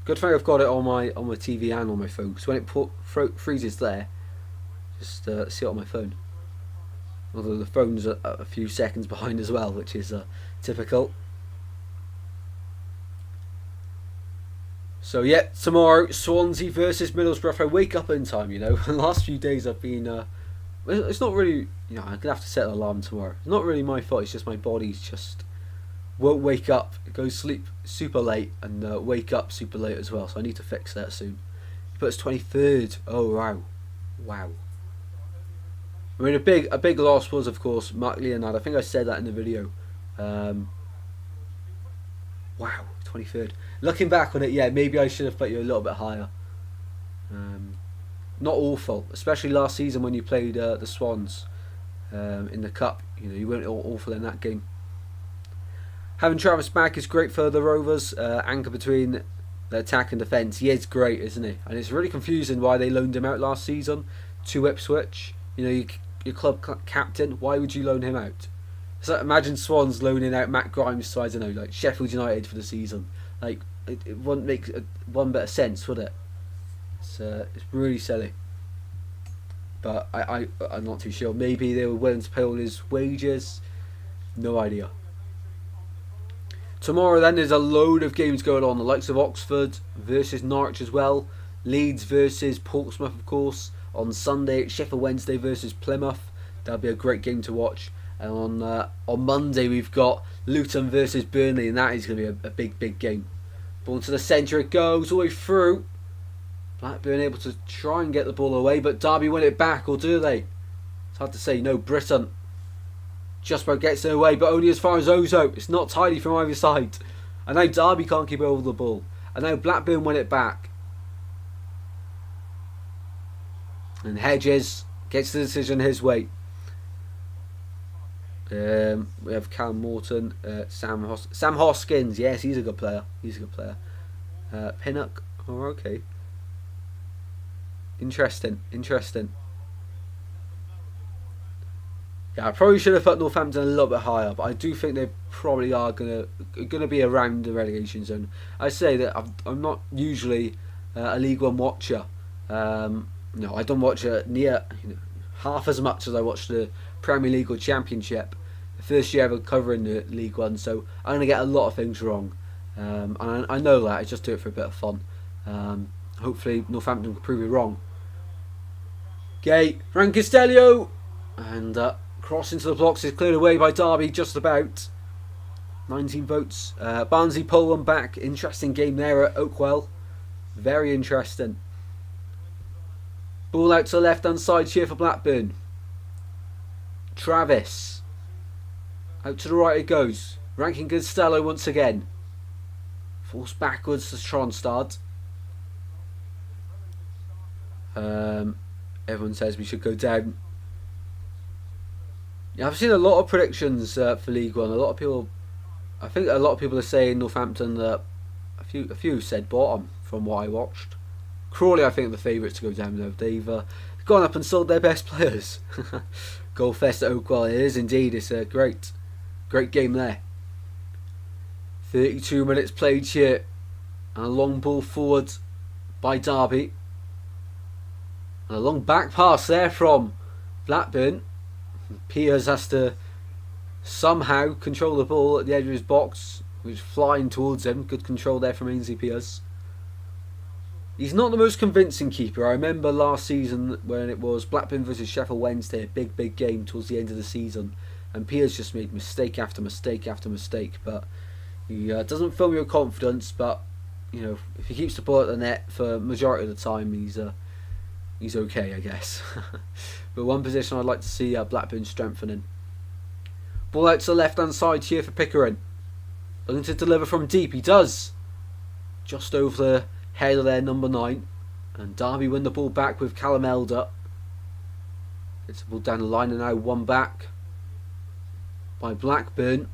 Good thing I've got it on my TV and on my phone, because when it freezes there, just see it on my phone. Although the phone's a few seconds behind as well, which is typical. So yeah, tomorrow Swansea versus Middlesbrough. If I wake up in time, you know. The last few days I've been. It's not really. You know, I'm gonna have to set an alarm tomorrow. It's not really my fault. It's just my body's just won't wake up. It goes sleep super late and wake up super late as well. So I need to fix that soon. But it's 23rd. Oh wow, wow. I mean, a big loss was, of course, Mark Leonard. I think I said that in the video. Wow, 23rd. Looking back on it, yeah, maybe I should have put you a little bit higher. Not awful, especially last season when you played the Swans in the Cup. You know, you weren't awful in that game. Having Travis back is great for the Rovers. Anchor between the attack and defence. He is great, isn't he? And it's really confusing why they loaned him out last season to Ipswich. You know, your club captain, why would you loan him out? So imagine Swans loaning out Matt Grimes to, I don't know, like Sheffield United for the season. Like, it wouldn't make one bit of sense, would it? It's really silly. But I'm not too sure. Maybe they were willing to pay all his wages. No idea. Tomorrow then there's a load of games going on. The likes of Oxford versus Norwich as well. Leeds versus Portsmouth, of course. On Sunday, Sheffield Wednesday versus Plymouth. That'll be a great game to watch. And on Monday we've got Luton versus Burnley, and that is going to be a big game. Ball to the centre it goes, all the way through. Blackburn able to try and get the ball away, but Derby win it back, or do they? It's hard to say. No, Britton just about gets it away, but only as far as Ozo. It's not tidy from either side. And now Derby can't keep over the ball. And now Blackburn win it back. And Hedges gets the decision his way. We have Cal Morton, Sam Hoskins. Yes, he's a good player. Pinnock. Oh, okay. Interesting. Yeah, I probably should have put Northampton a little bit higher, but I do think they probably are gonna be around the relegation zone. I say that I'm not usually a League One watcher. No, I don't watch near half as much as I watch the Premier League or Championship. The first year ever covering the League One, so I'm gonna get a lot of things wrong, and I know that. I just do it for a bit of fun. Hopefully Northampton can prove me wrong. Okay, Frank Castellio, and cross into the blocks is cleared away by Derby just about. 19 votes. Barnsley pull one back. Interesting game there at Oakwell. Very interesting. Ball out to the left hand side here for Blackburn. Travis. Out to the right it goes. Ranking Costello once again. Forced backwards to Tronstad. Everyone says we should go down. Yeah, I've seen a lot of predictions for League One. I think a lot of people are saying Northampton. A few said bottom from what I watched. Crawley, I think, are the favourites to go down though. They've gone up and sold their best players. Goal fest at Oakwell. It is indeed. It's a great game there. 32 minutes played here, and a long ball forward by Derby. And a long back pass there from Blackburn. Piers has to somehow control the ball at the edge of his box, which is flying towards him. Good control there from Ainsley Piers. He's not the most convincing keeper. I remember last season when it was Blackburn versus Sheffield Wednesday, a big game towards the end of the season, and Piers just made mistake after mistake after mistake. But he doesn't fill me with confidence. But if he keeps the ball at the net for majority of the time, he's okay, I guess. But one position I'd like to see Blackburn strengthening. Ball out to the left hand side here for Pickering. Looking to deliver from deep. He does. Just over the head of their number 9. And Derby win the ball back with Callum Elder. Gets the ball down the line and now one back by Blackburn.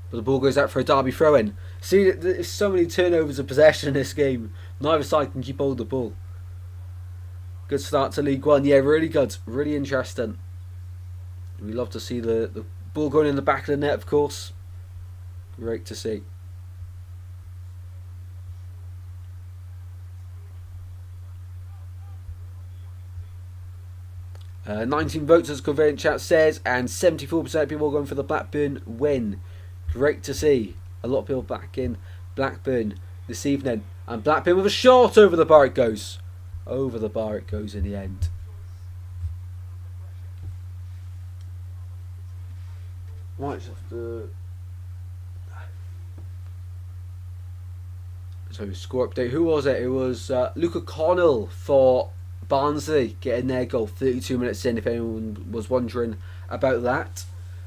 But the ball goes out for a Derby throw in. See, there's so many turnovers of possession in this game. Neither side can keep hold of the ball. Good start to League One. Yeah, really good. Really interesting. We love to see the ball going in the back of the net, of course. Great to see. Uh, 19 votes as Covariant Chat says, and 74% of people are going for the Blackburn win. Great to see. A lot of people back in Blackburn this evening. And Blackburn with a shot over the bar it goes. Over the bar it goes in the end. Might just have to... So score update. Who was it? It was Luca Connell for Barnsley getting their goal 32 minutes in, if anyone was wondering about that.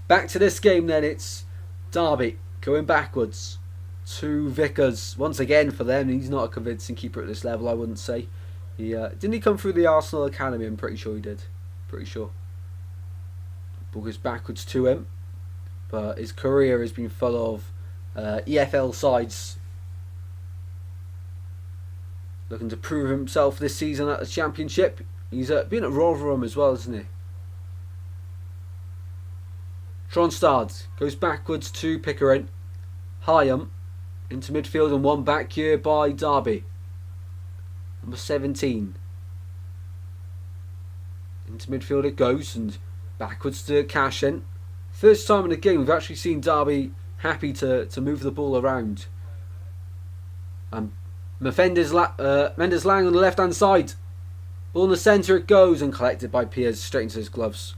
Back to this game then. It's Derby going backwards to Vickers once again for them. He's not a convincing keeper at this level, I wouldn't say. Didn't he come through the Arsenal Academy? I'm pretty sure he did. Pretty sure. Ball goes backwards to him. But his career has been full of EFL sides looking to prove himself this season at the Championship. He's been at Rotherham as well, isn't he? Tronstad goes backwards to Pickering. Hyam into midfield and one back here by Derby. Number 17. Into midfield it goes and backwards to Cashin. First time in the game we've actually seen Derby happy to move the ball around. Mendes Lang on the left hand side. Ball in the centre it goes and collected by Piers straight into his gloves.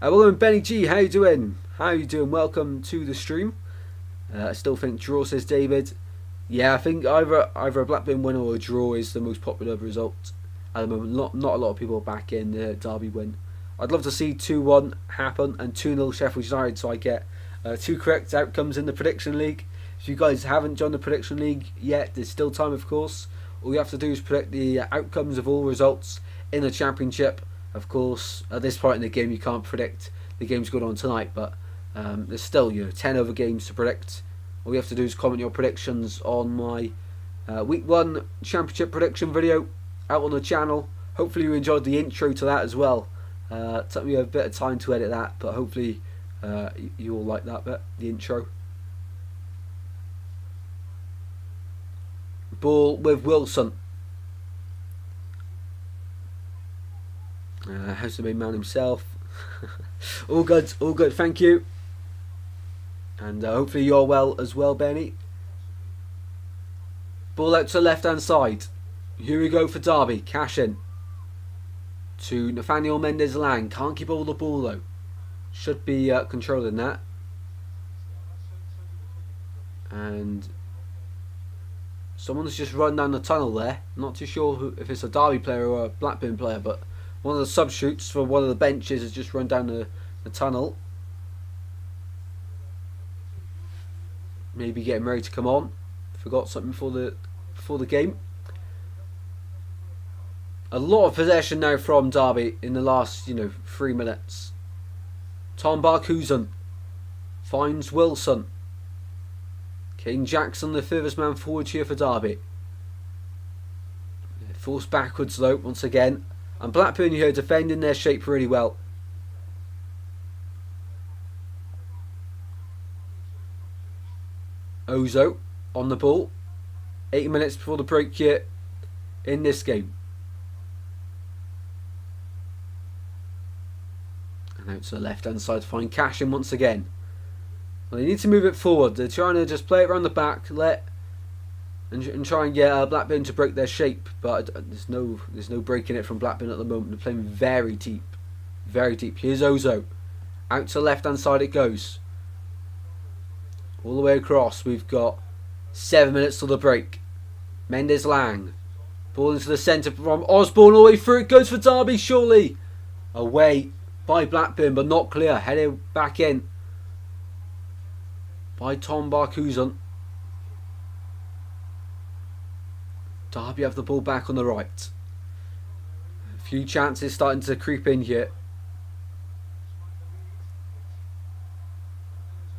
Welcome Benny G, how you doing? How you doing? Welcome to the stream. I still think draw, says David. Yeah, I think either a Blackburn win or a draw is the most popular result at the moment. Not a lot of people back in the Derby win. I'd love to see 2-1 happen and 2-0 Sheffield United, so I get 2 correct outcomes in the prediction league. If you guys haven't joined the prediction league yet, there's still time, of course. All you have to do is predict the outcomes of all results in the Championship. Of course, at this point in the game, you can't predict the games going on tonight, but there's still 10 other games to predict. All you have to do is comment your predictions on my Week 1 Championship prediction video out on the channel. Hopefully you enjoyed the intro to that as well. Took me a bit of time to edit that, but hopefully you all like that bit, the intro. Ball with Wilson. How's the main man himself? All good, thank you. And hopefully you're well as well, Benny. Ball out to the left hand side. Here we go for Derby. Cash in. To Nathaniel Mendez-Lang. Can't keep hold of the ball though. Should be controlling that. And someone's just run down the tunnel there. Not too sure if it's a Derby player or a Blackburn player, but one of the substitutes for one of the benches has just run down the tunnel. Maybe getting ready to come on. Forgot something before the game. A lot of possession now from Derby in the last 3 minutes. Tom Barkhuizen finds Wilson. Kane Jackson, the furthest man forward here for Derby. Forced backwards though once again, and Blackburn here defending their shape really well. Ozo on the ball. 8 minutes before the break here in this game. And out to the left hand side to find Cashin once again. Well, they need to move it forward. They're trying to just play it around the back, and try and get Blackburn to break their shape. But there's no breaking it from Blackburn at the moment. They're playing very deep, very deep. Here's Ozo. Out to the left hand side it goes. All the way across. We've got 7 minutes till the break. Mendez-Lang. Ball into the centre from Osborne all the way through. It goes for Derby, surely. Away by Blackburn, but not clear. Headed back in by Tom Barkhuizen. Derby have the ball back on the right. A few chances starting to creep in here.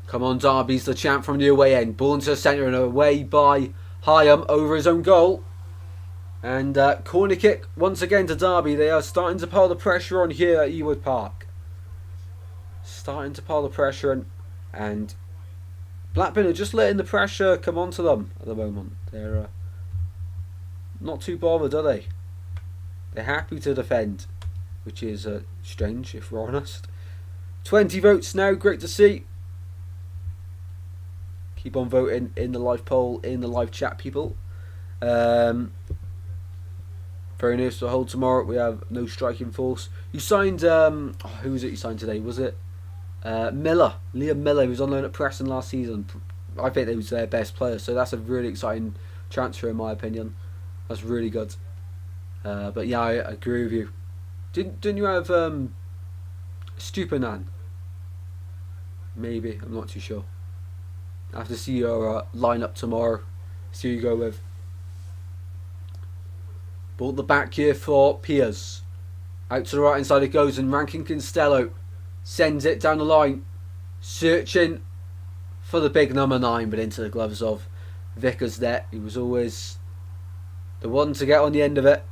Come on, Derby's the champ from the away end. Ball into the centre and away by Hyam over his own goal. And corner kick once again to Derby. They are starting to pile the pressure on here at Ewood Park. Starting to pile the pressure on, and Blackburn are just letting the pressure come onto them at the moment. They're not too bothered, are they? They're happy to defend, which is strange if we're honest. 20 votes now, great to see. Keep on voting in the live poll, in the live chat, people. Very nice to hold tomorrow. We have no striking force. You signed, who was it you signed today? Was it Miller? Liam Miller, who was on loan at Preston last season. I think they was their best player, so that's a really exciting transfer in my opinion. That's really good. But yeah, I agree with you. Didn't you have Stupinan? Maybe, I'm not too sure. I have to see your lineup tomorrow. See who you go with. Ball at the back here for Piers. Out to the right hand side it goes, and Rankin Costello sends it down the line, searching for the big number 9, but into the gloves of Vickers there. He was always the one to get on the end of it.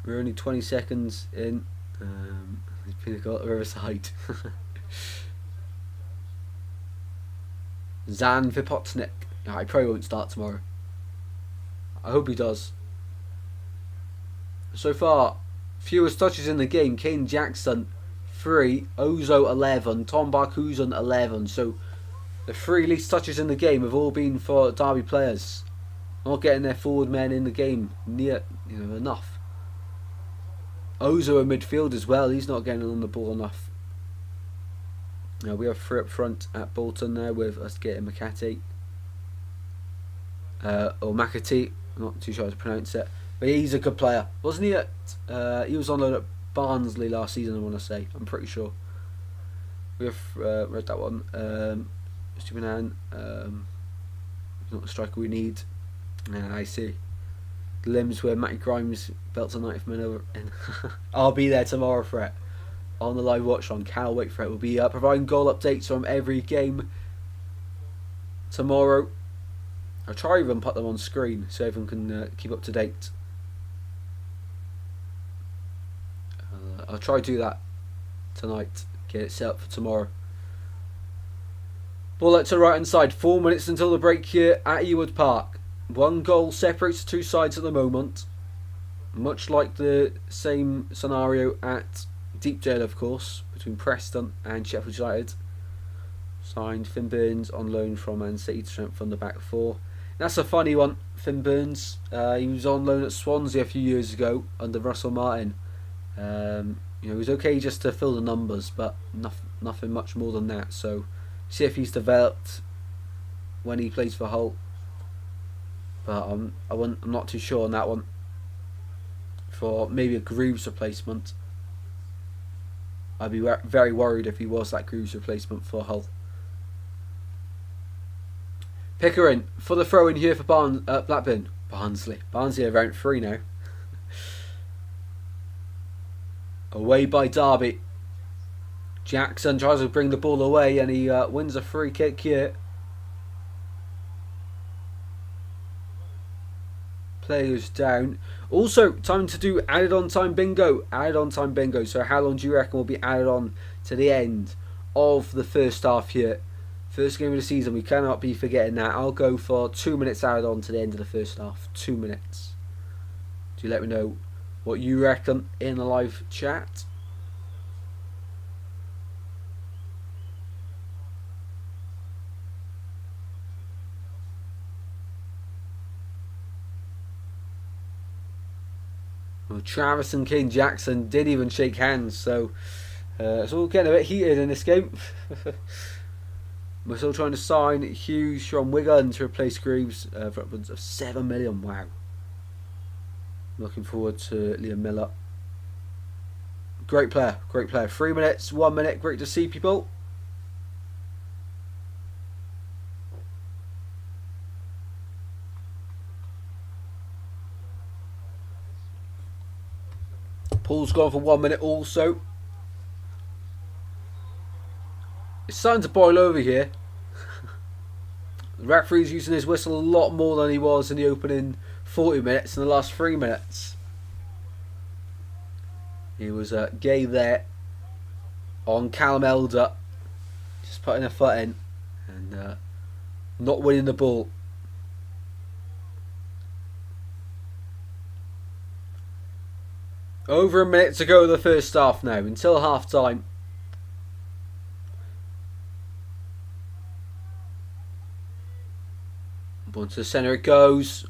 We're only 20 seconds in. He's been got the Riverside. Zan Vipotnik. I probably won't start tomorrow. I hope he does. So far, fewest touches in the game. Kane Jackson 3, Ozo 11, Tom Barkhuizen 11. So the 3 least touches in the game have all been for Derby players. Not getting their forward men in the game near enough. Ozo in midfield as well. He's not getting on the ball enough. Now we have 3 up front at Bolton there with us getting McCarthy. Or McAtee. I'm not too sure how to pronounce it. But he's a good player. Wasn't he he was on loan at Barnsley last season, I want to say. I'm pretty sure. We have read that one. Stupinan. Not the striker we need. I see. The limbs where Matty Grimes belts a 90th minute in. I'll be there tomorrow for it. On the live watch on. Can't wait for it. We'll be providing goal updates from every game tomorrow. I'll try even put them on screen so everyone can keep up to date. I'll try to do that. tonight. Get it set up for tomorrow. Ball out to the right hand side. 4 minutes until the break here at Ewood Park. One goal separates the two sides at the moment. Much like the same scenario at Deepdale, of course, between Preston and Sheffield United. Signed Finn Burns on loan from Man City to strengthen the back four. That's a funny one, Finn Burns. He was on loan at Swansea a few years ago under Russell Martin. He was okay just to fill the numbers, but nothing much more than that. So, see if he's developed when he plays for Hull. But I'm not too sure on that one. For maybe a Grooves replacement, I'd be very worried if he was that Grooves replacement for Hull. Pickering for the throw in here for Blackburn. Barnsley are round 3 now. Away by Derby. Jackson tries to bring the ball away and he wins a free kick here. Players down. Also, time to do added on time bingo. Added on time bingo. So how long do you reckon will be added on to the end of the first half here? First game of the season, we cannot be forgetting that. I'll go for 2 minutes added on to the end of the first half. 2 minutes. Do you let me know what you reckon in the live chat? Well, Travis and Kane Jackson didn't even shake hands, so it's all getting a bit heated in this game. We're still trying to sign Hughes from Wigan to replace Greaves for upwards of 7 million. Wow. Looking forward to Liam Miller. Great player, great player. 3 minutes, 1 minute. Great to see people. Paul's gone for 1 minute also. It's starting to boil over here. The referee's using his whistle a lot more than he was in the opening 40 minutes in the last 3 minutes. He was gay there on Callum Elder, just putting a foot in and not winning the ball. Over a minute to go in the first half now, until half time. Onto the centre it goes.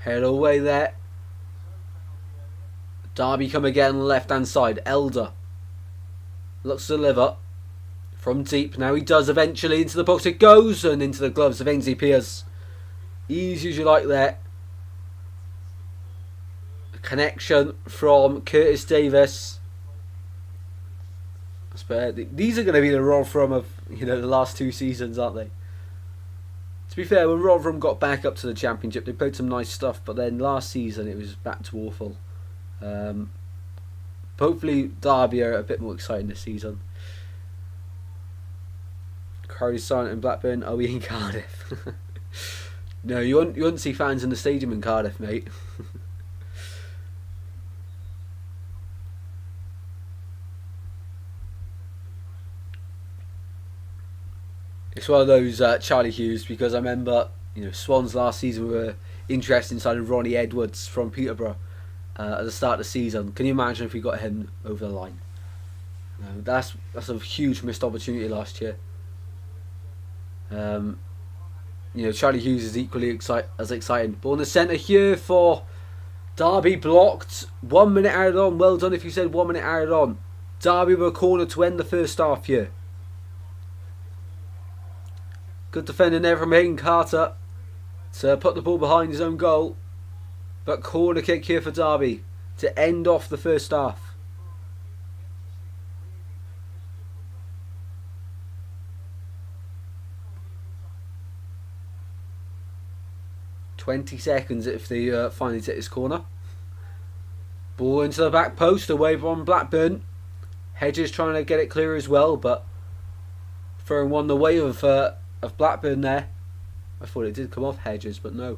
Head away there. Derby come again left hand side. Elder looks to deliver from deep. Now he does eventually. Into the box it goes and into the gloves of Ainsley Pierce. Easy as you like there. A connection from Curtis Davis. These are going to be the Rotherham of the last 2 seasons, aren't they? To be fair, when Rotherham got back up to the Championship, they played some nice stuff, but then last season it was back to awful. Hopefully Derby are a bit more exciting this season. Crowd is silent in Blackburn. Are we in Cardiff? No, you wouldn't see fans in the stadium in Cardiff, mate. It's one of those Charlie Hughes, because I remember Swans last season were interested in signing Ronnie Edwards from Peterborough at the start of the season. Can you imagine if we got him over the line? That's a huge missed opportunity last year. Charlie Hughes is equally as exciting. Ball in the centre here for Derby, blocked. 1 minute added on. Well done if you said 1 minute added on. Derby with a corner to end the first half here. Good defending there from Hayden Carter to put the ball behind his own goal. But corner kick here for Derby to end off the first half. "20 seconds if they finally take this corner." Ball into the back post, away from Blackburn. Hedges trying to get it clear as well, but throwing one the way of Blackburn there. I thought it did come off Hedges, but no.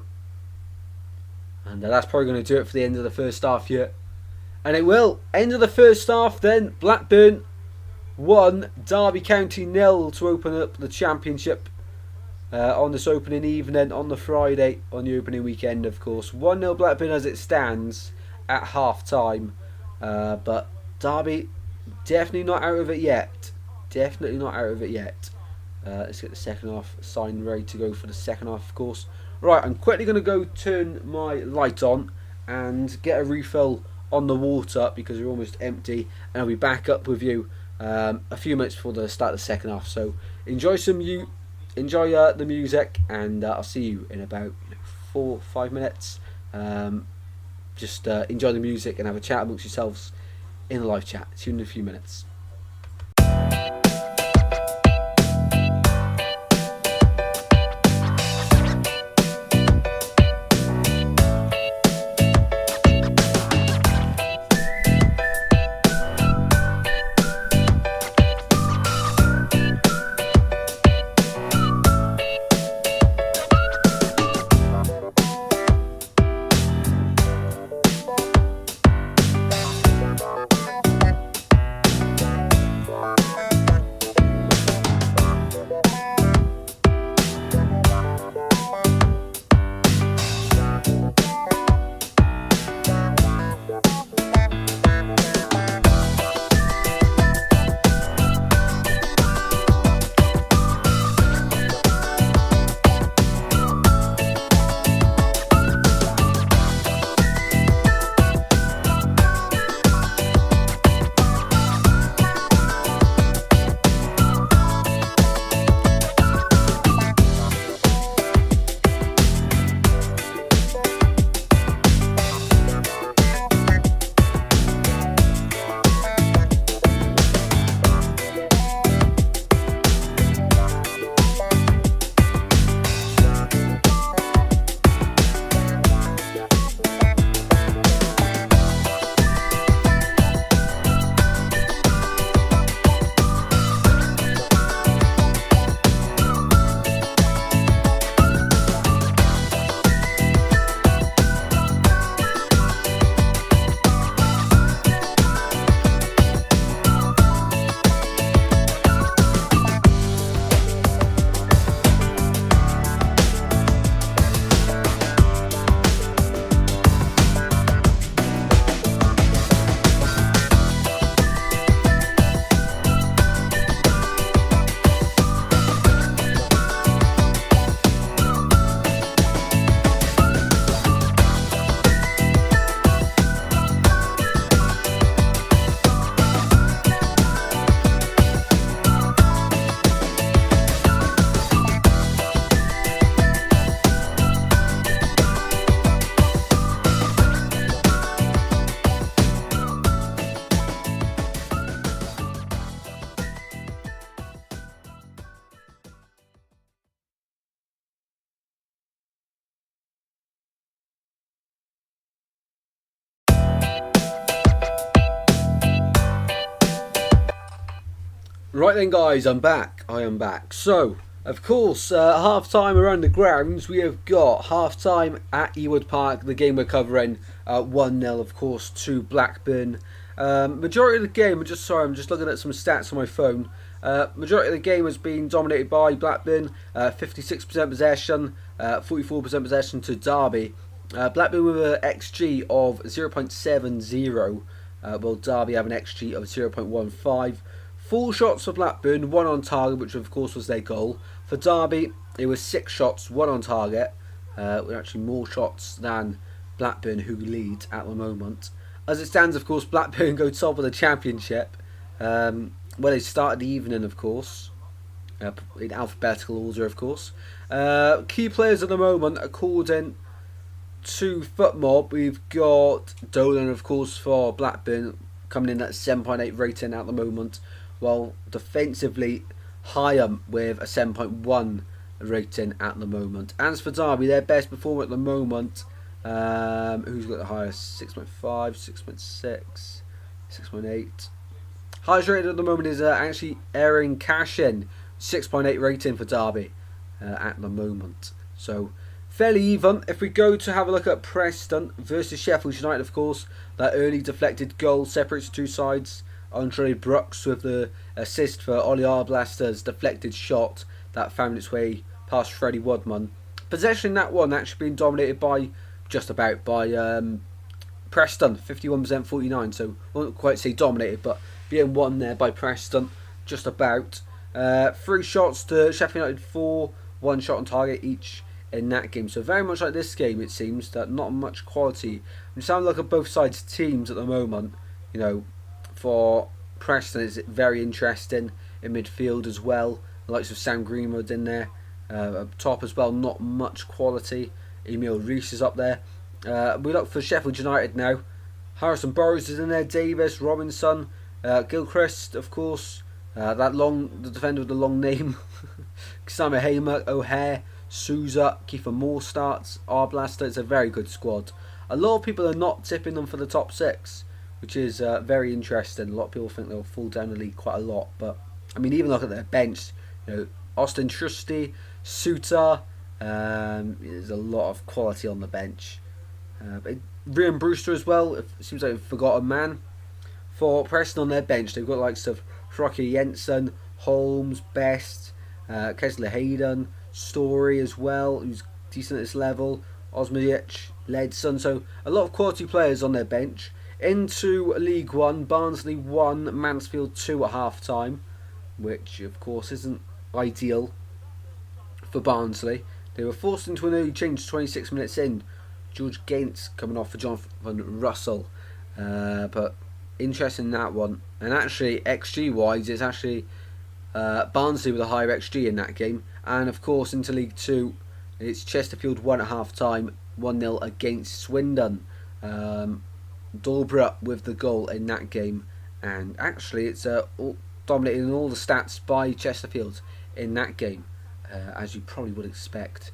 And that's probably going to do it for the end of the first half here. And it will. End of the first half then. Blackburn 1, Derby County 0 to open up the Championship on this opening evening on the Friday on the opening weekend, of course. 1-0 Blackburn as it stands at half time, but Derby definitely not out of it yet. Definitely not out of it yet. Let's get the second half sign ready to go for the second half, of course. Right, I'm quickly going to go turn my light on and get a refill on the water because we're almost empty, and I'll be back up with you a few minutes before the start of the second half. So enjoy the music, and I'll see you in about 4-5 minutes. Just enjoy the music and have a chat amongst yourselves in the live chat. See you in a few minutes. Right then, guys, I'm back. I am back. So, of course, half time around the grounds. We have got half time at Ewood Park. The game we're covering 1-0, of course, to Blackburn. Majority of the game, I'm just looking at some stats on my phone. Majority of the game has been dominated by Blackburn. 56% possession, 44% possession to Derby. Blackburn with an XG of 0.70, while Derby have an XG of 0.15. 4 shots for Blackburn, 1 on target, which of course was their goal. For Derby, it was 6 shots, 1 on target, with actually more shots than Blackburn, who lead at the moment. As it stands, of course, Blackburn go top of the Championship. Well, they started the evening, of course, in alphabetical order, of course. Key players at the moment, according to FootMob, we've got Dolan, of course, for Blackburn, coming in at 7.8 rating at the moment, while defensively Hyam with a 7.1 rating at the moment. As for Derby, their best performer at the moment, who's got the highest? 6.5, 6.6, 6.8. Highest rated at the moment is actually Erin Cashin, 6.8 rating for Derby at the moment. So fairly even. If we go to have a look at Preston versus Sheffield United, of course, that early deflected goal separates the two sides. Andre Brooks with the assist for Ollie Arblaster's deflected shot that found its way past Freddie Wadman. Possession in that one actually being dominated by just about by Preston, 51% 49. So I won't quite say dominated, but being won there by Preston, just about. 3 shots to Sheffield United 4, 1 shot on target each in that game. So very much like this game, it seems that not much quality. You sound like at both sides teams at the moment. You know, for Preston, it's very interesting in midfield as well. The likes of Sam Greenwood in there, up top as well. Not much quality. Emil Rees is up there. We look for Sheffield United now. Harrison Burrows is in there. Davis, Robinson, Gilchrist, of course. The defender with the long name. Sama Hamer, O'Hare, Souza, Kiefer Moore starts. Arblaster. It's a very good squad. A lot of people are not tipping them for the top 6, which is very interesting. A lot of people think they'll fall down the league quite a lot, but I mean, even look at their bench. You know, Austin Trusty, Suter. There's a lot of quality on the bench. Ryan Brewster as well. It seems like a forgotten man. For Preston on their bench, they've got likes of Rocky Jensen, Holmes, Best, Kessler Hayden, Story as well, who's decent at this level, Osmodic, Ledson. So a lot of quality players on their bench. Into League One, Barnsley 1, Mansfield 2 at half time, which of course isn't ideal for Barnsley. They were forced into an early change 26 minutes in. George Gaines coming off for Jonathan Russell. But interesting in that one. And actually, XG wise, it's actually Barnsley with a higher XG in that game. And of course, into League 2, it's Chesterfield 1 at half time, 1-0 against Swindon. Dolborough with the goal in that game. And actually, it's dominated in all the stats by Chesterfield in that game, as you probably would expect.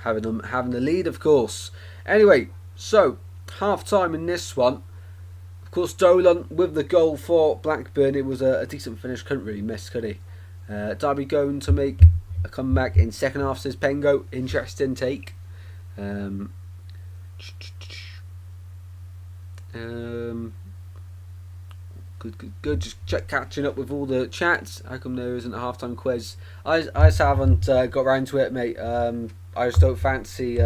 Having the lead, of course. Anyway, so half time in this one. Of course, Dolan with the goal for Blackburn. It was a decent finish. Couldn't really miss, could he? Derby going to make a comeback in second half, says Pengo. Interesting take. Good. Just catching up with all the chats. How come there isn't a halftime quiz? I just haven't got around to it, mate. I just don't fancy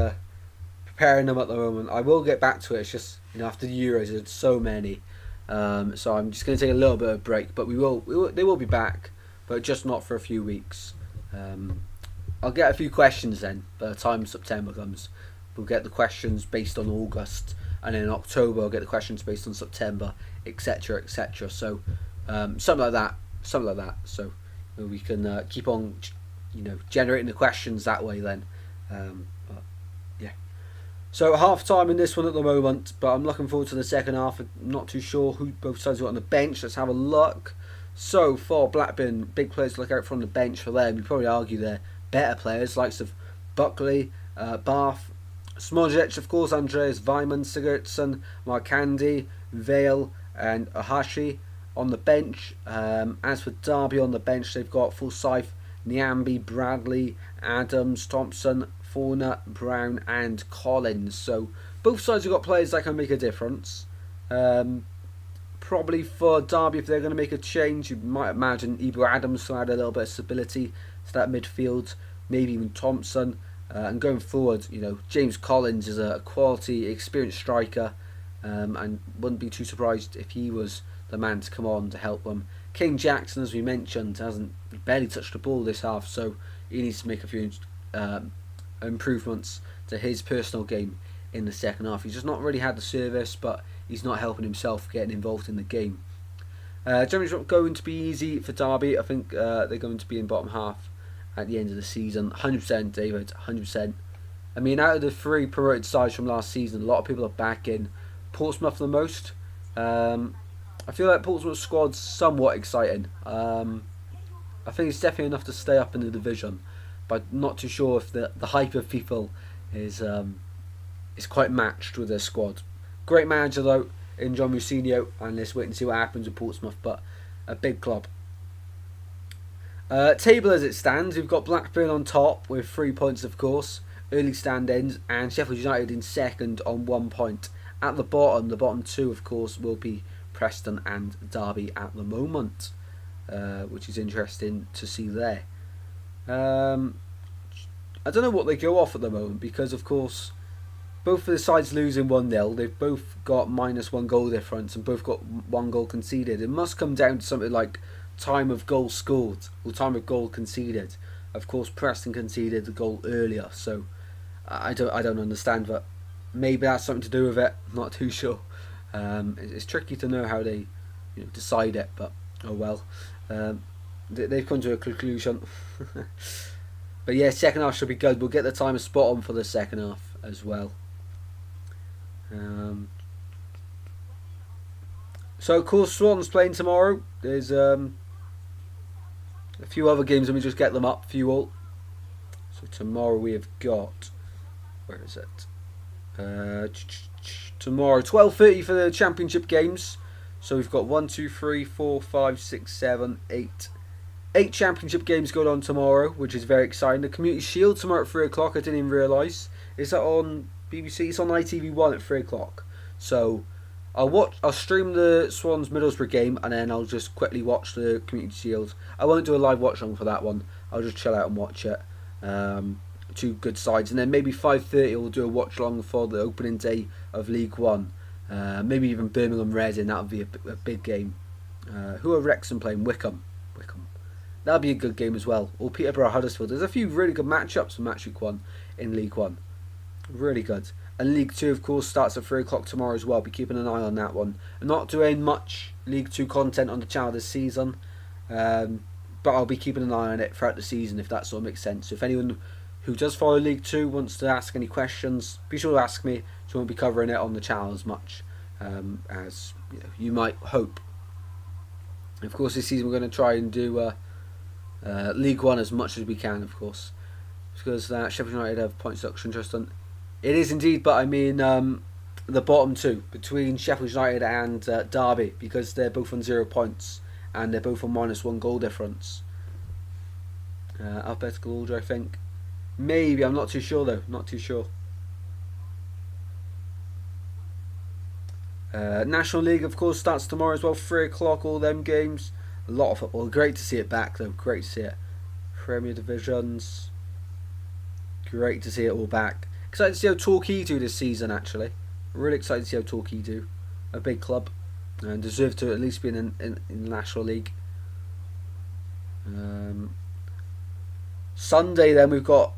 preparing them at the moment. I will get back to it. It's just, you know, after the Euros, there's so many. So I'm just going to take a little bit of a break. But they will be back, but just not for a few weeks. I'll get a few questions then. By the time September comes, we'll get the questions based on August, and then in October I'll get the questions based on September, etc., etc. So something like that. So we can keep on, you know, generating the questions that way then. But yeah. So half time in this one at the moment, but I'm looking forward to the second half. I'm not too sure who both sides got on the bench. Let's have a look. So for Blackburn, big players to look out from the bench for them. You'd probably argue they're better players, likes of Buckley, Bath, Smodjic, of course, Andreas Weimann, Sigurdsson, Markandi, Vale and Ahashi on the bench. As for Derby on the bench, they've got Forsyth, Niambi, Bradley, Adams, Thompson, Fauna, Brown and Collins. So both sides have got players that can make a difference. Probably for Derby, if they're going to make a change, you might imagine Ebro Adams to add a little bit of stability to that midfield, maybe even Thompson. And going forward, you know, James Collins is a quality, experienced striker, and wouldn't be too surprised if he was the man to come on to help them. King Jackson, as we mentioned, hasn't barely touched the ball this half, so he needs to make a few improvements to his personal game in the second half. He's just not really had the service, but he's not helping himself getting involved in the game. Generally, it's not going to be easy for Derby. I think they're going to be in bottom half at the end of the season. 100%, David, 100%. I mean, out of the 3 promoted sides from last season, a lot of people are backing Portsmouth the most. I feel like Portsmouth's squad's somewhat exciting. I think it's definitely enough to stay up in the division, but not too sure if the hype of people is quite matched with their squad. Great manager though in John Mousinho, and let's wait and see what happens with Portsmouth, but a big club. Table as it stands, we've got Blackburn on top with 3 points, of course, early stand-ins, and Sheffield United in second on 1 point. At the bottom 2, of course, will be Preston and Derby at the moment, which is interesting to see there. I don't know what they go off at the moment because, of course, both of the sides losing 1-0. They've both got -1 goal difference and both got 1 goal conceded. It must come down to something like time of goal scored or time of goal conceded. Of course, Preston conceded the goal earlier, so I don't understand, but maybe that's something to do with it. I'm not too sure. It's tricky to know how they decide it, but oh well. They've come to a conclusion. But yeah, second half should be good. We'll get the timer spot on for the second half as well. So of course Swans playing tomorrow. There's a few other games. Let me just get them up for you all. So tomorrow we have got, where is it? Tomorrow 12:30 for the championship games. So we've got 1, 2, 3, 4, 5, 6, 7, 8. 8 championship games going on tomorrow, which is very exciting. The Community Shield tomorrow at 3 o'clock. I didn't even realise. Is that on BBC? It's on ITV1 at 3 o'clock. So I'll stream the Swans Middlesbrough game and then I'll just quickly watch the Community Shield. I won't do a live watch along for that one. I'll just chill out and watch it. 2 good sides, and then maybe 5:30 we'll do a watch along for the opening day of League One. Maybe even Birmingham Reading. That would be a big game. Who are Wrexham playing? Wickham. That'll be a good game as well. Or Peterborough Huddersfield. There's a few really good matchups for Match Week 1 in League 1. Really good. And League 2, of course, starts at 3 o'clock tomorrow as well. Be keeping an eye on that one. I'm not doing much League 2 content on the channel this season. But I'll be keeping an eye on it throughout the season, if that sort of makes sense. So if anyone who does follow League 2 wants to ask any questions, be sure to ask me. So I won't be covering it on the channel as much as you might hope. Of course, this season we're going to try and do League 1 as much as we can, of course, because Sheffield United have point deduction just on. It is indeed, but I mean the bottom 2 between Sheffield United and Derby, because they're both on 0 points and they're both on -1 goal difference. Alphabetical order, I think. Maybe, I'm not too sure though. Not too sure. National League, of course, starts tomorrow as well. 3 o'clock. All them games. A lot of football. Great to see it back though. Great to see it. Premier Divisions. Great to see it all back. Excited to see how Torquay do this season, actually. Really excited to see how Torquay do. A big club. And deserve to at least be in the National League. Sunday then we've got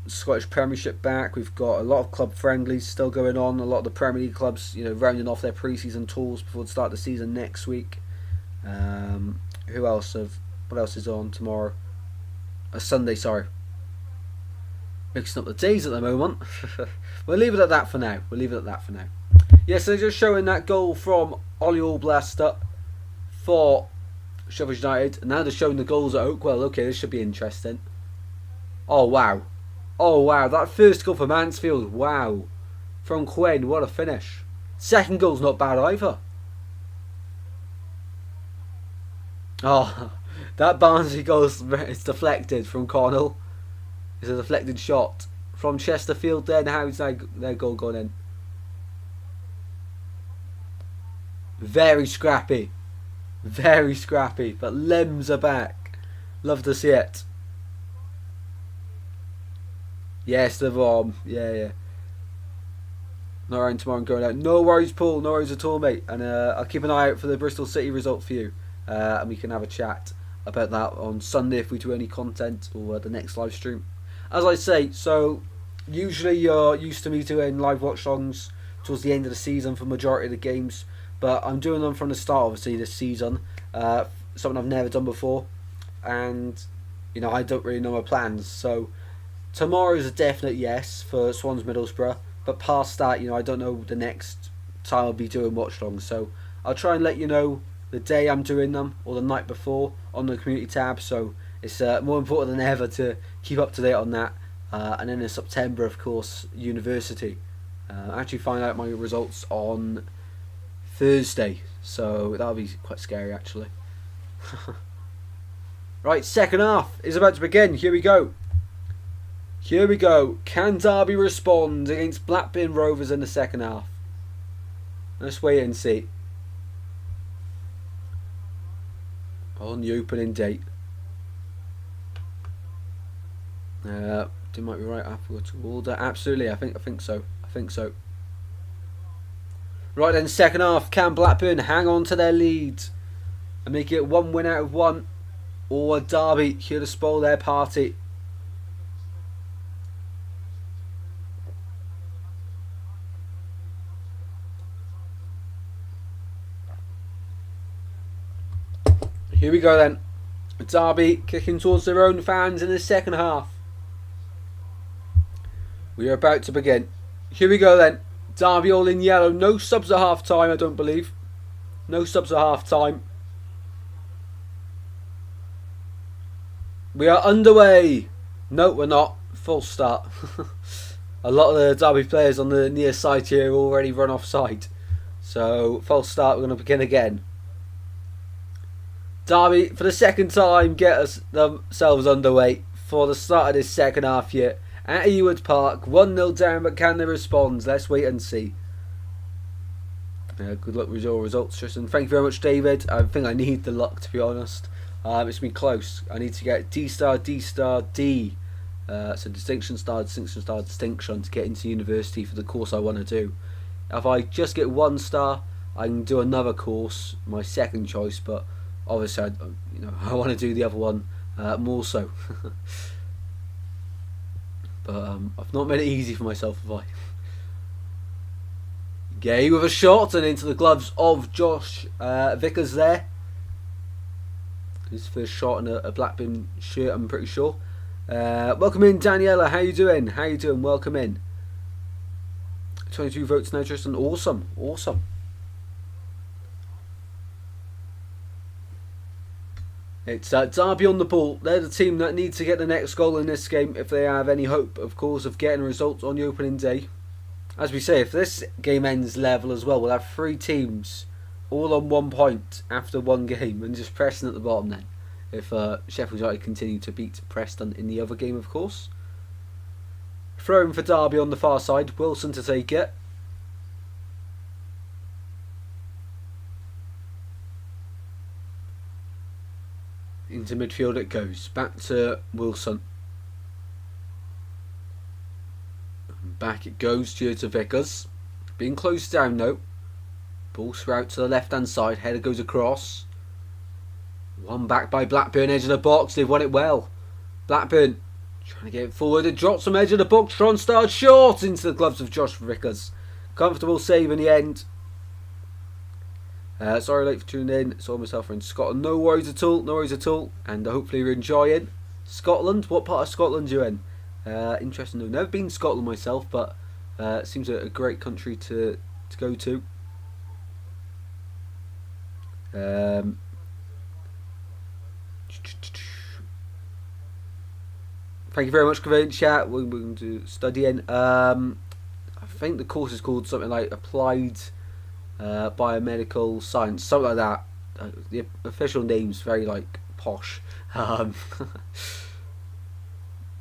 Scottish Premiership back. We've got a lot of club friendlies still going on. A lot of the Premier League clubs, rounding off their pre-season tours before the start of the season next week. What else is on tomorrow? Sunday, sorry. Mixing up the days at the moment. We'll leave it at that for now. Yeah, so just showing that goal from Ollie Allblaster for Sheffield United. And now they're showing the goals at Oakwell. Okay, this should be interesting. Oh wow, that first goal for Mansfield, wow. From Quinn, what a finish. Second goal's not bad either. Oh, that Barnsley goal is deflected from Connell. It's a deflected shot from Chesterfield there. Now how's their goal gone in? Very scrappy, but limbs are back. Love to see it. Yes, the bomb. Yeah. Not around tomorrow and going out. No worries, Paul. No worries at all, mate. And I'll keep an eye out for the Bristol City result for you. And we can have a chat about that on Sunday if we do any content or the next live stream. As I say, so usually you're used to me doing live watch-alongs towards the end of the season for majority of the games. But I'm doing them from the start, obviously, this season. Something I've never done before. And, I don't really know my plans. So tomorrow is a definite yes for Swans Middlesbrough, but past that, I don't know the next time I'll be doing watch-alongs. So I'll try and let you know the day I'm doing them or the night before on the community tab. So it's more important than ever to keep up to date on that. And then in September, of course, university. I actually find out my results on Thursday, so that'll be quite scary actually. Right, second half is about to begin. Here we go. Can Derby respond against Blackburn Rovers in the second half? Let's wait and see. on the opening day. It might be right after to order. Absolutely, I think so. Right then, second half. Can Blackburn hang on to their lead and make it 1 win out of 1, or Derby here to spoil their party? Here we go then. Derby kicking towards their own fans in the second half. We are about to begin. Here we go then. Derby all in yellow. No subs at half time, I don't believe. No subs at half time. We are underway. No, we're not. Full start. A lot of the Derby players on the near side here already run off side. So, false start. We're going to begin again. Derby, for the second time, get themselves underway for the start of this second half here. At Ewood Park, 1-0 down, but can they respond? Let's wait and see. Good luck with your results, Tristan. Thank you very much, David. I think I need the luck, to be honest. It's been close. I need to get D star, D star, D. So distinction star, distinction star, distinction to get into university for the course I want to do. If I just get 1 star, I can do another course, my second choice. But obviously, I want to do the other one more so. But I've not made it easy for myself, have I? Gay with a shot and into the gloves of Josh Vickers there. His first shot in a Blackburn shirt, I'm pretty sure. Welcome in, Daniela. How you doing? Welcome in. 22 votes now, Tristan. Awesome. It's Derby on the ball. They're the team that needs to get the next goal in this game if they have any hope, of course, of getting results on the opening day. As we say, if this game ends level as well, we'll have 3 teams all on 1 point after 1 game and just Preston at the bottom then. If Sheffield United continue to beat Preston in the other game, of course. Throwing for Derby on the far side. Wilson to take it. Into midfield it goes. Back to Wilson. Back it goes to Vickers. Being closed down though. Ball out to the left hand side. Header goes across. One back by Blackburn, edge of the box. They've won it well. Blackburn trying to get it forward. It drops from edge of the box. Tronstad short into the gloves of Josh Vickers. Comfortable save in the end. Sorry late for tuning in. Saw myself in Scotland. No worries at all. And hopefully you're enjoying Scotland. What part of Scotland are you in? Interesting. I've never been to Scotland myself, but it seems a great country to go to. Thank you very much, Conveyance Chat. We're going to studying. I think the course is called something like Applied Biomedical Science, something like that. The official name's very like posh.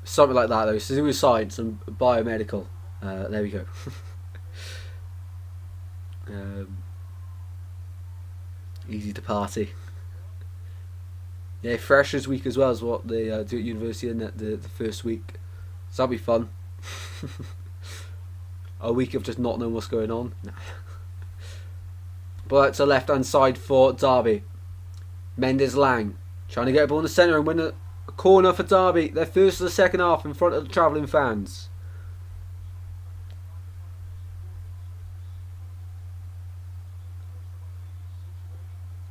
Something like that though. It's to do with science and biomedical. There we go. Easy to party. Yeah, Freshers Week as well is what they do at university in the first week. So that'll be fun. A week of just not knowing what's going on. But it's a left hand side for Derby. Mendes Lang trying to get a ball in the centre and win a corner for Derby. They're first of the second half in front of the travelling fans.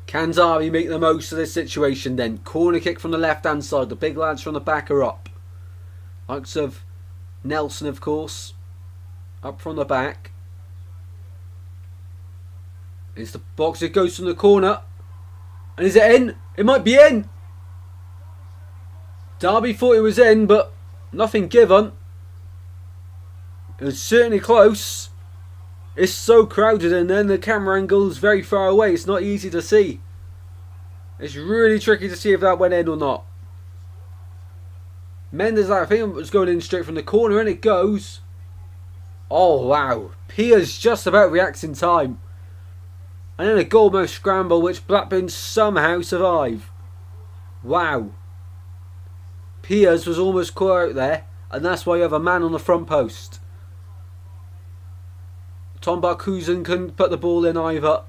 Can Derby make the most of this situation then? Corner kick from the left hand side. The big lads from the back are up. Likes of Nelson, of course. Up from the back. It's the box. It goes from the corner. And is it in? It might be in. Derby thought it was in, but nothing given. It was certainly close. It's so crowded and then the camera angle is very far away. It's not easy to see. It's really tricky to see if that went in or not. Mendes, I think it was going in straight from the corner and it goes. Oh wow. Pia's just about reacts in time. And then a goalmouth scramble which Blackburn somehow survive. Wow. Piers was almost caught out there, and that's why you have a man on the front post. Tom Barkhuizen couldn't put the ball in either.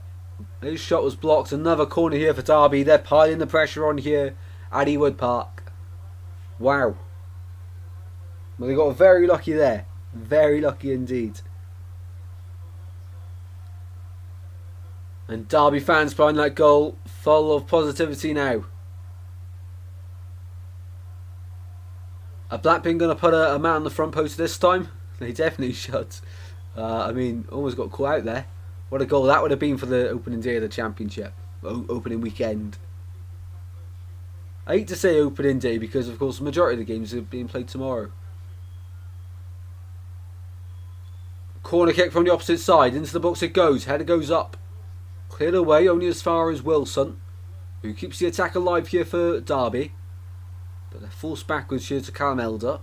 His shot was blocked. Another corner here for Derby. They're piling the pressure on here at Ewood Park. Wow. Well, they got very lucky there. Very lucky indeed. And Derby fans behind that goal, full of positivity now. Are Blackburn going to put a man on the front post this time? They definitely should. I mean, almost got caught out there. What a goal that would have been for the opening day of the Championship. Opening weekend. I hate to say opening day because, of course, the majority of the games are being played tomorrow. Corner kick from the opposite side. Into the box it goes. Header goes up. Cleared away only as far as Wilson, who keeps the attack alive here for Derby. But they're forced backwards here to Callum Elder.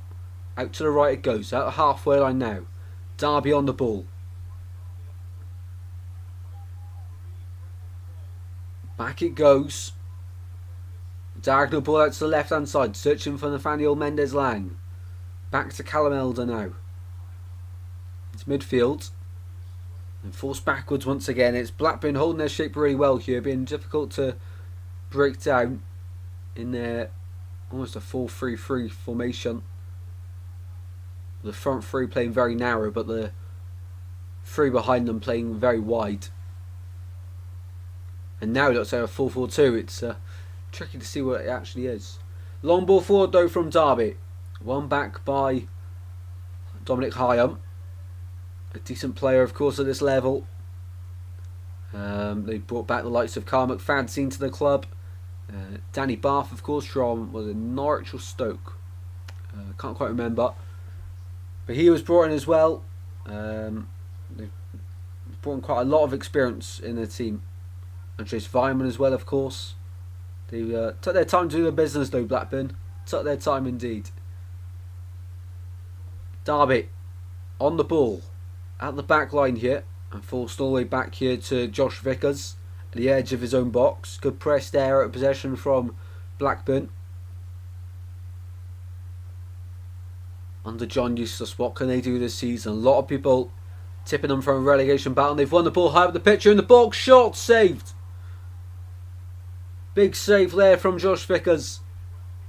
Out to the right it goes. Out the halfway line now. Derby on the ball. Back it goes. Diagonal ball out to the left hand side. Searching for Nathaniel Mendez-Lang. Back to Callum Elder now. It's midfield. And forced backwards once again. It's Blackburn holding their shape really well here. Being difficult to break down in their almost a 4-3-3 formation. The front three playing very narrow, but the three behind them playing very wide. And now let's say a 4-4-2. It's tricky to see what it actually is. Long ball forward though from Derby. One back by Dominic Hyam. A decent player, of course, at this level. They brought back the likes of Carl McFadzean to the club. Danny Bath, of course, from was it Norwich or Stoke? Can't quite remember. But he was brought in as well. They've brought in quite a lot of experience in the team. And Chase Vyman as well, of course. They took their time to do their business, though, Blackburn. Took their time indeed. Derby on the ball. At the back line here, and forced all the way back here to Josh Vickers at the edge of his own box. Good press there at possession from Blackburn. Under John Eustace, what can they do this season? A lot of people tipping them from a relegation battle. They've won the ball high up the pitcher in the box. Shot saved. Big save there from Josh Vickers.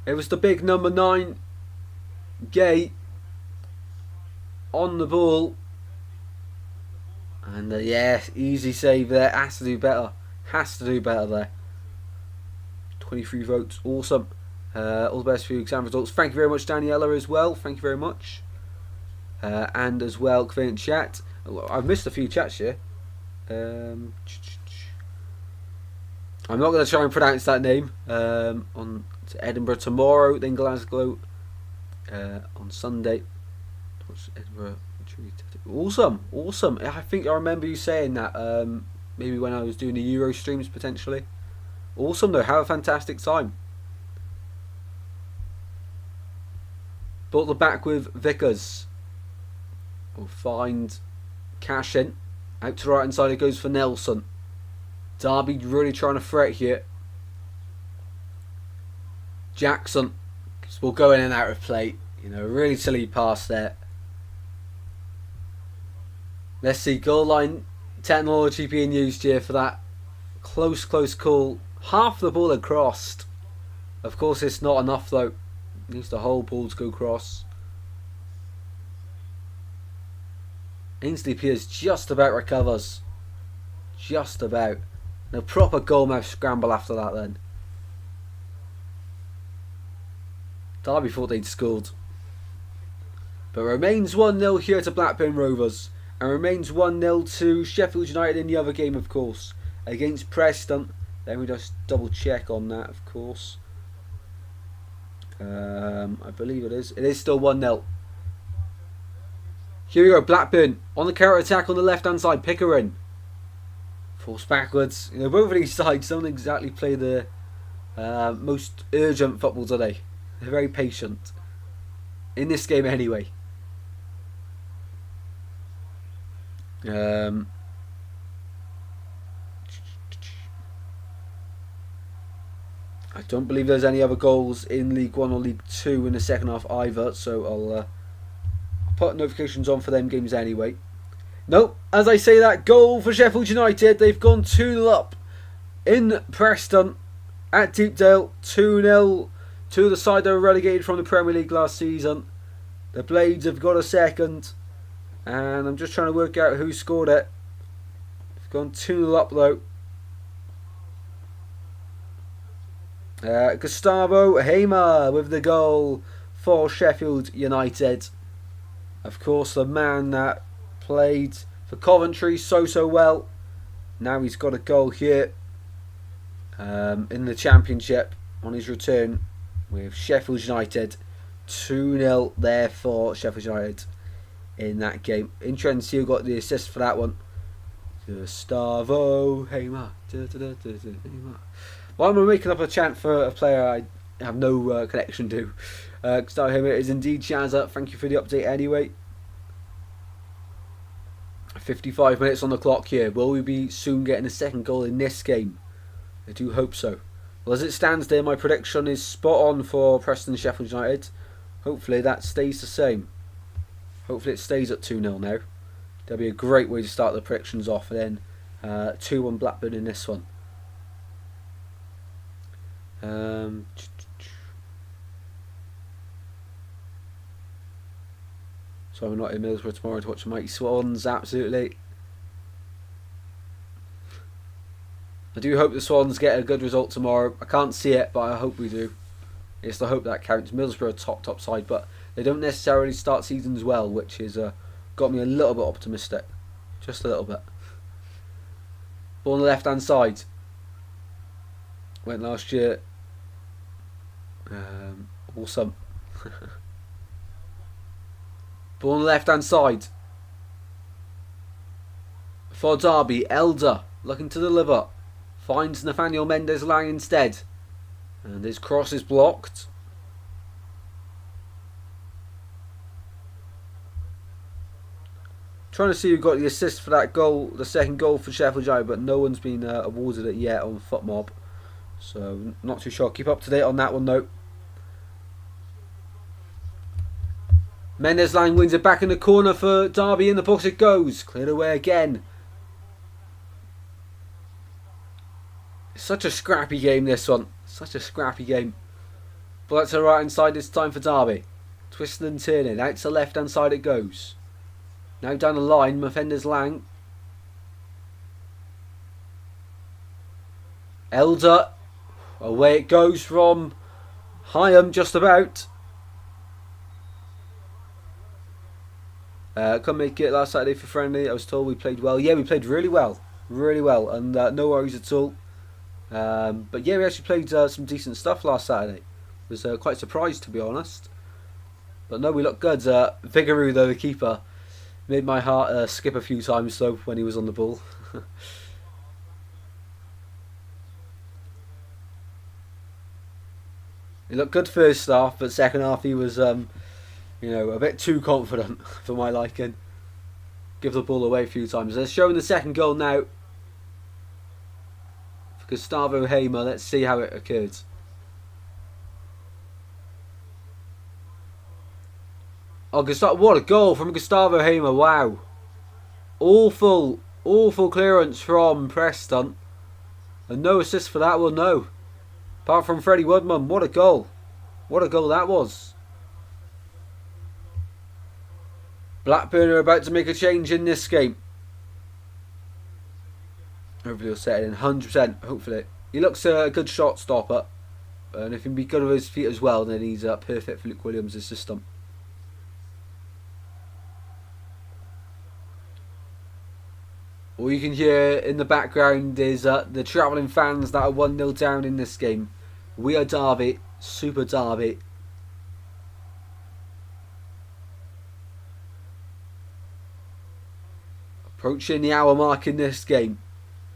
It was the big number 9, Gay, on the ball. And yeah, easy save there. Has to do better. Has to do better there. 23 votes. Awesome. All the best for your exam results. Thank you very much, Daniela, as well. Thank you very much. And as well, Clean Chat. I've missed a few chats here. I'm not going to try and pronounce that name. On to Edinburgh tomorrow, then Glasgow on Sunday. What's Edinburgh? Awesome. I think I remember you saying that maybe when I was doing the Euro streams potentially. Awesome though, have a fantastic time. Brought the back with Vickers. We'll find Cash in. Out to the right hand side it goes for Nelson. Derby really trying to threat here. Jackson. We'll go in and out of play. You know, really silly pass there. Let's see, goal line technology being used here for that close call. Half the ball had crossed. Of course, it's not enough though. It needs the whole ball to go cross. Ainsley Piers just about recovers. Just about. And a proper goalmouth scramble after that then. Derby thought they'd scored. But remains 1-0 here to Blackburn Rovers. And remains 1-0 to Sheffield United in the other game, of course, against Preston. Let me just double check on that, of course. I believe it is. It is still 1-0. Here we go, Blackburn on the counter attack on the left hand side. Pickering. Forced backwards. You know, both of these sides don't exactly play the most urgent football today. They're very patient. In this game anyway. I don't believe there's any other goals in League 1 or League 2 in the second half either, so I'll put notifications on for them games anyway. Nope, as I say that, goal for Sheffield United. They've gone 2-0 up in Preston at Deepdale. 2-0 to the side that were relegated from the Premier League last season. The Blades have got a second, and I'm just trying to work out who scored it. They've gone 2-0 up though. Gustavo Hamer with the goal for Sheffield United. Of course, the man that played for Coventry so well. Now he's got a goal here in the Championship on his return with Sheffield United. 2-0 there for Sheffield United in that game. Interesting to see who got the assist for that one. Gustavo Hamer. Why am I making up a chant for a player I have no connection to? Gustavo Hamer is indeed Shazza. Thank you for the update anyway. 55 minutes on the clock here. Will we be soon getting a second goal in this game? I do hope so. Well, as it stands there, my prediction is spot on for Preston Sheffield United. Hopefully that stays the same. Hopefully it stays at 2-0 now. That'll be a great way to start the predictions off. And then 2-1 Blackburn in this one. So I'm not in Middlesbrough tomorrow to watch the Mighty Swans, absolutely. I do hope the Swans get a good result tomorrow. I can't see it, but I hope we do. It's the hope that counts. Middlesbrough are top side, but they don't necessarily start seasons well, which has got me a little bit optimistic. Just a little bit. Ball on the left-hand side. Went last year. Awesome. Ball on the left hand side for Derby. Elder looking to deliver, finds Nathaniel Mendez-Laing instead, and his cross is blocked. Trying to see who got the assist for that goal, the second goal for Sheffield United, but no one's been awarded it yet on FootMob, so not too sure. Keep up to date on that one though. Mendez-Laing wins it back in the corner for Derby. In the box it goes. Cleared away again. It's such a scrappy game, this one. Such a scrappy game. But that's the right hand side this time for Derby. Twisting and turning. Out to the left hand side it goes. Now down the line, Mendez-Laing. Elder. Away it goes from Hyam just about. Couldn't make it last Saturday for friendly. I was told we played well. Yeah, we played really well. Really well. And no worries at all. But yeah, we actually played some decent stuff last Saturday. Was quite surprised, to be honest. But no, we looked good. Vigouroux, though, the keeper, made my heart skip a few times, though, when he was on the ball. He looked good first half, but second half he was... you know, a bit too confident for my liking. Give the ball away a few times. They're showing the second goal now for Gustavo Hamer. Let's see how it occurred. Oh, what a goal from Gustavo Hamer. Wow. Awful clearance from Preston. And no assist for that one, no. Apart from Freddie Woodman. What a goal. What a goal that was. Blackburn are about to make a change in this game. Hopefully he'll set it in 100%, hopefully. He looks a good shot stopper. And if he can be good with his feet as well, then he's perfect for Luke Williams' system. All you can hear in the background is the travelling fans that are 1-0 down in this game. We are Derby, Super Derby. Approaching the hour mark in this game.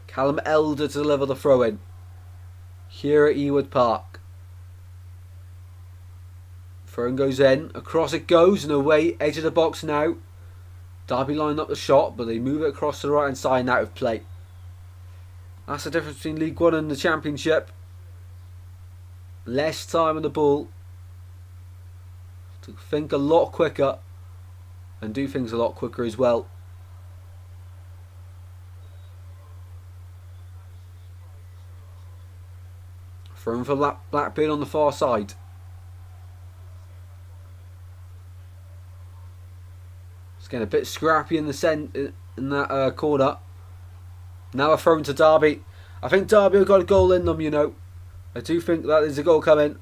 Callum Elder to deliver the throw-in. Here at Ewood Park. Throw-in goes in. Across it goes and away. Edge of the box now. Derby line up the shot, but they move it across to the right hand side and out of play. That's the difference between League 1 and the Championship. less time on the ball, to think a lot quicker and do things a lot quicker as well. Thrown for Blackburn on the far side. It's getting a bit scrappy in the in that corner. Now a throw to Derby. I think Derby have got a goal in them, you know. I do think that there's a goal coming.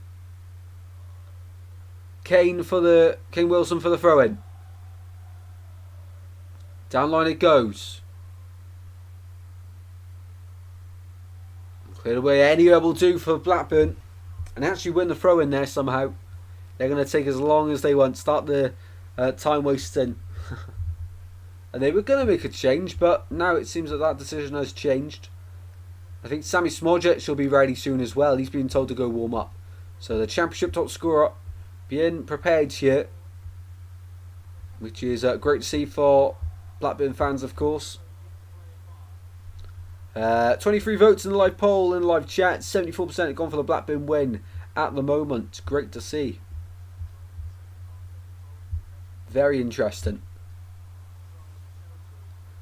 Kane Wilson for the throw in. Down line it goes. Cleared away anywhere will do for Blackburn. And actually win the throw in there somehow. They're going to take as long as they want. Start the time wasting. And they were going to make a change, but now it seems that decision has changed. I think Sammy Smodjic will be ready soon as well. He's been told to go warm up. So the Championship top scorer being prepared here, which is great to see for Blackburn fans, of course. 23 votes in the live poll and live chat. 74% have gone for the Blackburn win at the moment. Great to see. Very interesting.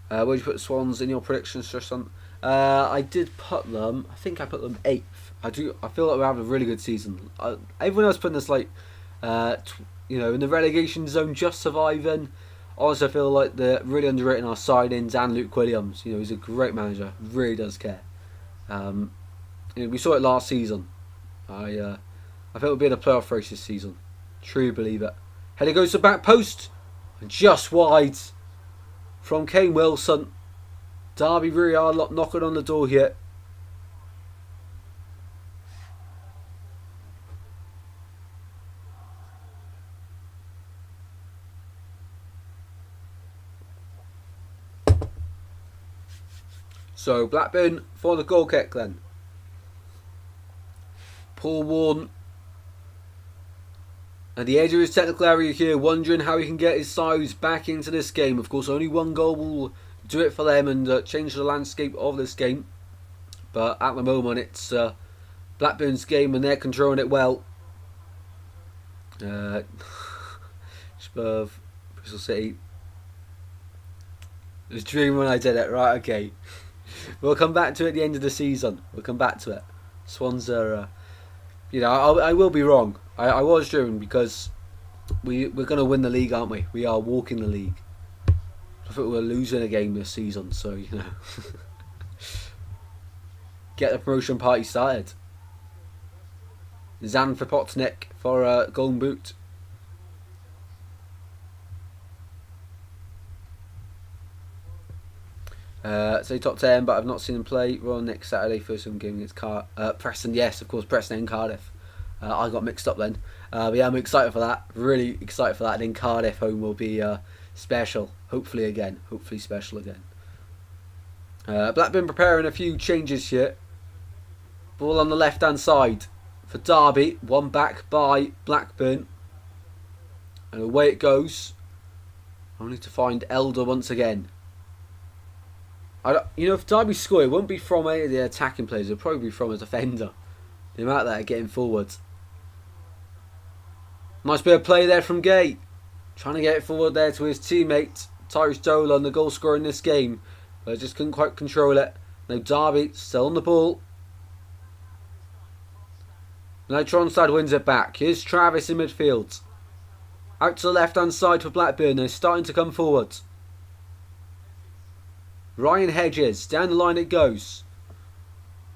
Where did you put the Swans in your predictions, Tristan? I did put them. I think I put them 8th. I feel like we're having a really good season. Everyone else putting this like, in the relegation zone, just surviving. Honestly, I feel like they're really underrating our signings and Luke Williams. You know, he's a great manager. Really does care. We saw it last season. I think we'll be in a playoff race this season. Truly believe it. Header goes to back post, and just wide from Kane Wilson. Derby really are knocking on the door here. So Blackburn for the goal kick then. Paul Warne at the edge of his technical area here, wondering how he can get his sides back into this game. Of course, only one goal will do it for them and change the landscape of this game. But at the moment, it's Blackburn's game and they're controlling it well. Spurs, Bristol City. It was a dream when I did it. Right, okay. We'll come back to it at the end of the season. We'll come back to it. Swans are, I will be wrong. I was dreaming because we're going to win the league, aren't we? We are walking the league. I thought we were losing a game this season, so, get the promotion party started. Zan for Potnik for a golden boot. Say top 10, but I've not seen him play. We're on next Saturday, first home game against Preston. Yes, of course, Preston and Cardiff. I got mixed up then. But yeah, I'm excited for that. Really excited for that. And in Cardiff, home will be special. Hopefully special again. Blackburn preparing a few changes here. Ball on the left-hand side for Derby. One back by Blackburn. And away it goes. Only to find Elder once again. If Derby score, it won't be from any of the attacking players. It'll probably be from a defender. The amount that are getting forward. Nice bit of play there from Gay. Trying to get it forward there to his teammate, Tyrese Dolan, the goal scorer in this game. But just couldn't quite control it. Now Derby still on the ball. Now Tronstad wins it back. Here's Travis in midfield. Out to the left-hand side for Blackburn. They're starting to come forward. Ryan Hedges. Down the line it goes.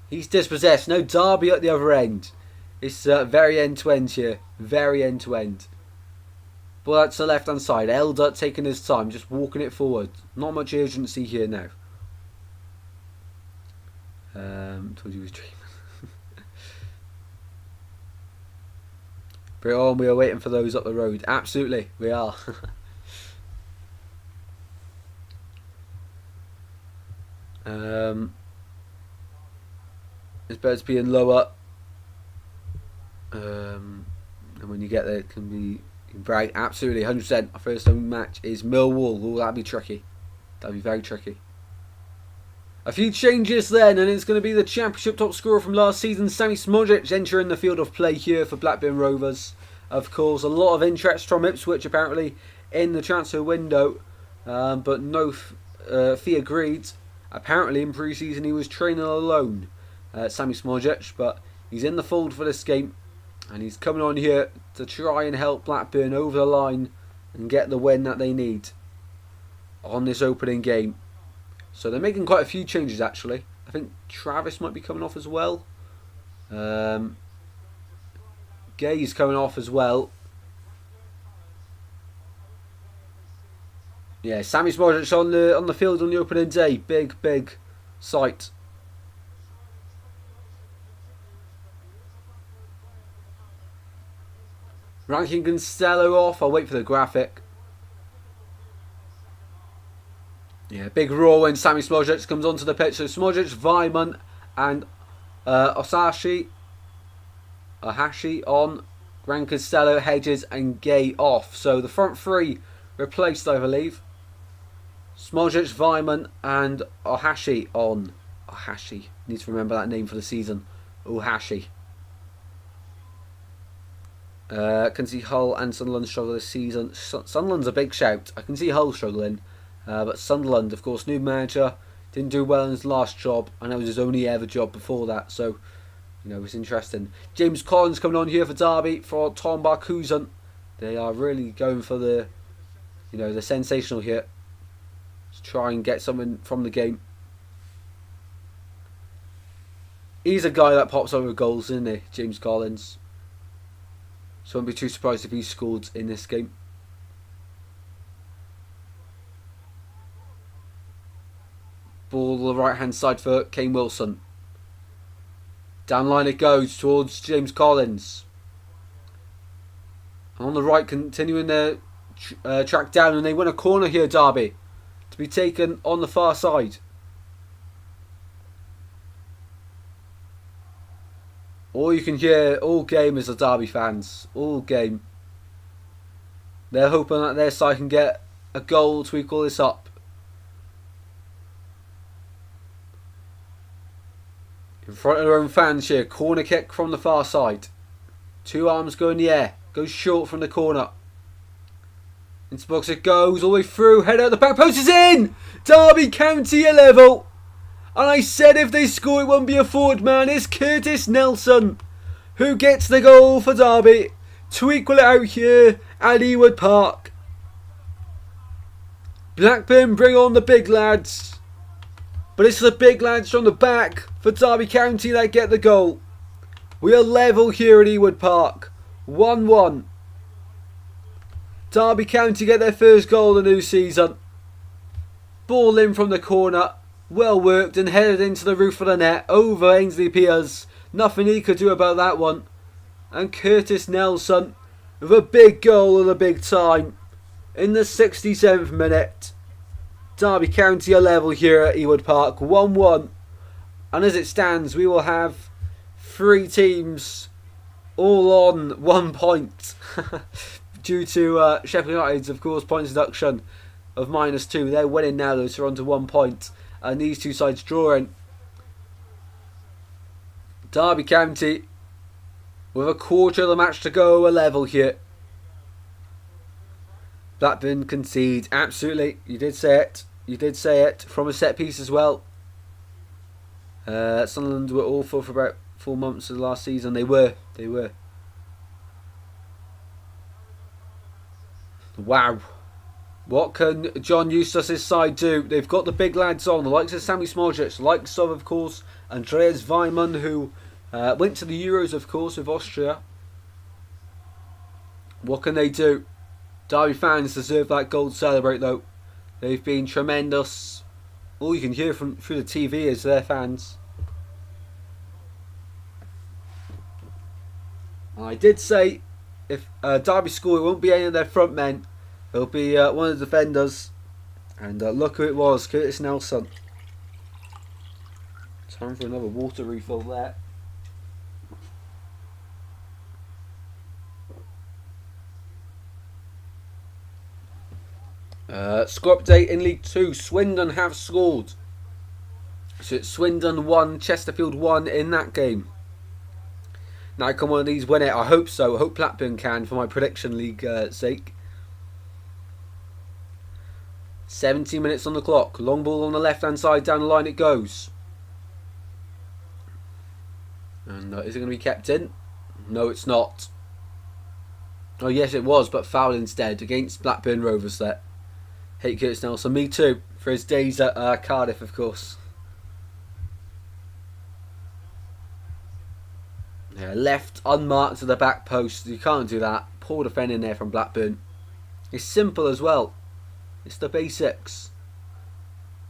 He's dispossessed. No, Derby at the other end. It's very end-to-end here. Very end-to-end. Ball out to the left-hand side. Elder taking his time. Just walking it forward. Not much urgency here now. Told you he was dreaming. Bring it on. We are waiting for those up the road. Absolutely. We are. It's better to be in lower. And when you get there, it can be brag. Absolutely, 100%. Our first home match is Millwall. Oh, that'd be tricky. That'd be very tricky. A few changes then, and it's going to be the Championship top scorer from last season, Sammy Smodric, entering the field of play here for Blackburn Rovers. Of course, a lot of interest from Ipswich apparently in the transfer window, but no fee agreed. Apparently in pre-season he was training alone, Sammy Smodric, but he's in the fold for this game, and he's coming on here to try and help Blackburn over the line and get the win that they need on this opening game. So they're making quite a few changes actually. I think Travis might be coming off as well. Gay's coming off as well. Yeah, Sammy Smodric on the field on the opening day. Big sight. Ranking Costello off. I'll wait for the graphic. Yeah, big roar when Sammy Smodric comes onto the pitch. So Smodric, Vyman and Ohashi on. Rankin, Costello, Hedges and Gay off. So the front three replaced, I believe. Smodric, Vyman and Ohashi on. Ohashi. Need to remember that name for the season. Ohashi. Can see Hull and Sunderland struggle this season. Sunderland's a big shout. I can see Hull struggling. But Sunderland, of course, new manager, didn't do well in his last job, and it was his only ever job before that, so, you know, it's interesting. James Collins coming on here for Derby for Tom Barkhuizen. They are really going for the, you know, the sensational here. Let's try and get something from the game. He's a guy that pops over goals, isn't he, James Collins? So I won't be too surprised if he scored in this game. Ball to the right hand side for Kane Wilson. Down line it goes towards James Collins. And on the right, continuing their track down, and they win a corner here, Derby, to be taken on the far side. All you can hear all game is the Derby fans. All game. They're hoping that their side can get a goal to equal this up. In front of their own fans here. Corner kick from the far side. Two arms go in the air. Goes short from the corner. Into the box it goes. All the way through. Head out the back post is in. Derby County a level. And I said if they score it won't be a forward man. It's Curtis Nelson who gets the goal for Derby to equal it out here at Ewood Park. Blackburn bring on the big lads. But it's the big lads from the back for Derby County that get the goal. We are level here at Ewood Park. 1-1. Derby County get their first goal of the new season. Ball in from the corner. Well worked and headed into the roof of the net over Ainsley Piers. Nothing he could do about that one. And Curtis Nelson with a big goal at a big time in the 67th minute. Derby County are level here at Ewood Park, 1-1. And as it stands, we will have three teams all on 1 point. Due to Sheffield United's, of course, points deduction of -2. They're winning now, though, so they're on to 1 point. And these two sides drawing. Derby County, with a quarter of the match to go, are level here. Blackburn concede. Absolutely. You did say it. You did say it. From a set piece as well. Sunderland were awful for about 4 months of the last season. They were. Wow. What can John Eustace's side do? They've got the big lads on. The likes of Sammy Smodric. The likes of course, Andreas Weimann, who went to the Euros, of course, with Austria. What can they do? Derby fans deserve that goal to celebrate, though. They've been tremendous. All you can hear through the TV is their fans. I did say if Derby score, it won't be any of their front men. It'll be one of the defenders. And look who it was, Curtis Nelson. Time for another water refill there. Score update in League 2. Swindon have scored. So it's Swindon 1, Chesterfield 1 in that game. Now can one of these win it? I hope so. I hope Blackburn can for my prediction league sake. 17 minutes on the clock. Long ball on the left hand side, down the line it goes. And is it going to be kept in? No, it's not. Oh yes it was, but foul instead against Blackburn Rovers there. Hate Curtis Nelson, me too, for his days at Cardiff of course. Yeah, left unmarked to the back post. You can't do that. Poor defending there from Blackburn. It's simple as well. It's the basics.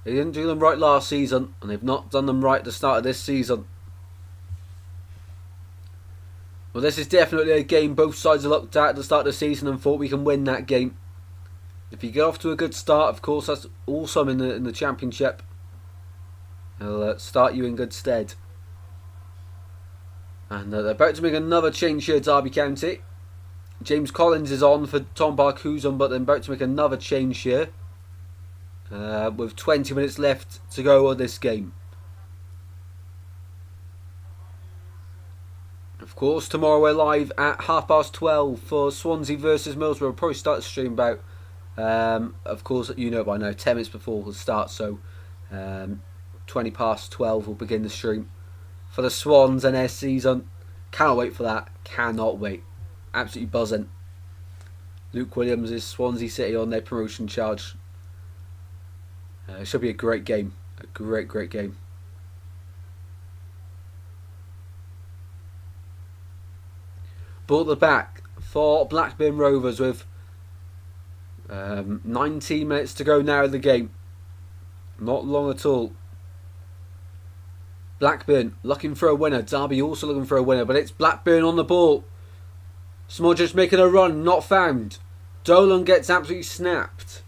They didn't do them right last season, and they've not done them right at the start of this season. Well, this is definitely a game both sides have looked at the start of the season and thought we can win that game. If you get off to a good start, of course, that's awesome in the Championship. It'll start you in good stead. And they're about to make another change here, Derby County. James Collins is on for Tom Barkhuizen, but they're about to make another change here. With 20 minutes left to go on this game. Of course, tomorrow we're live at 12:30 for Swansea versus Middlesbrough. We'll probably start the stream about, of course, you know by now, 10 minutes before the start. So 20 past 12 we'll begin the stream for the Swans and their season. Cannot wait for that. Cannot wait. Absolutely buzzing. Luke Williams is Swansea City on their promotion charge. It should be a great game. A great game. Ball at the back for Blackburn Rovers with 19 minutes to go now in the game. Not long at all. Blackburn looking for a winner. Derby also looking for a winner, but it's Blackburn on the ball. Smodgers making a run, not found. Dolan gets absolutely snapped.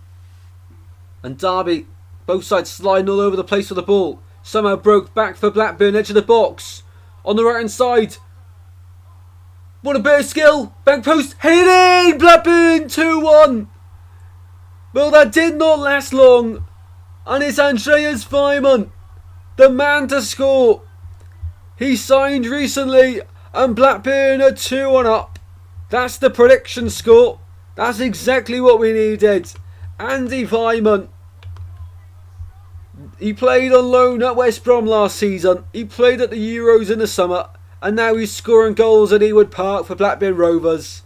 And Derby, both sides sliding all over the place for the ball. Somehow broke back for Blackburn, edge of the box. On the right hand side. What a bit of skill. Back post, headed in. Blackburn 2-1. Well, that did not last long. And it's Andreas Weimann, the man to score. He signed recently and Blackburn are 2-1 up. That's the prediction score. That's exactly what we needed. Andy Weimann. He played on loan at West Brom last season. He played at the Euros in the summer. And now he's scoring goals at Ewood Park for Blackburn Rovers.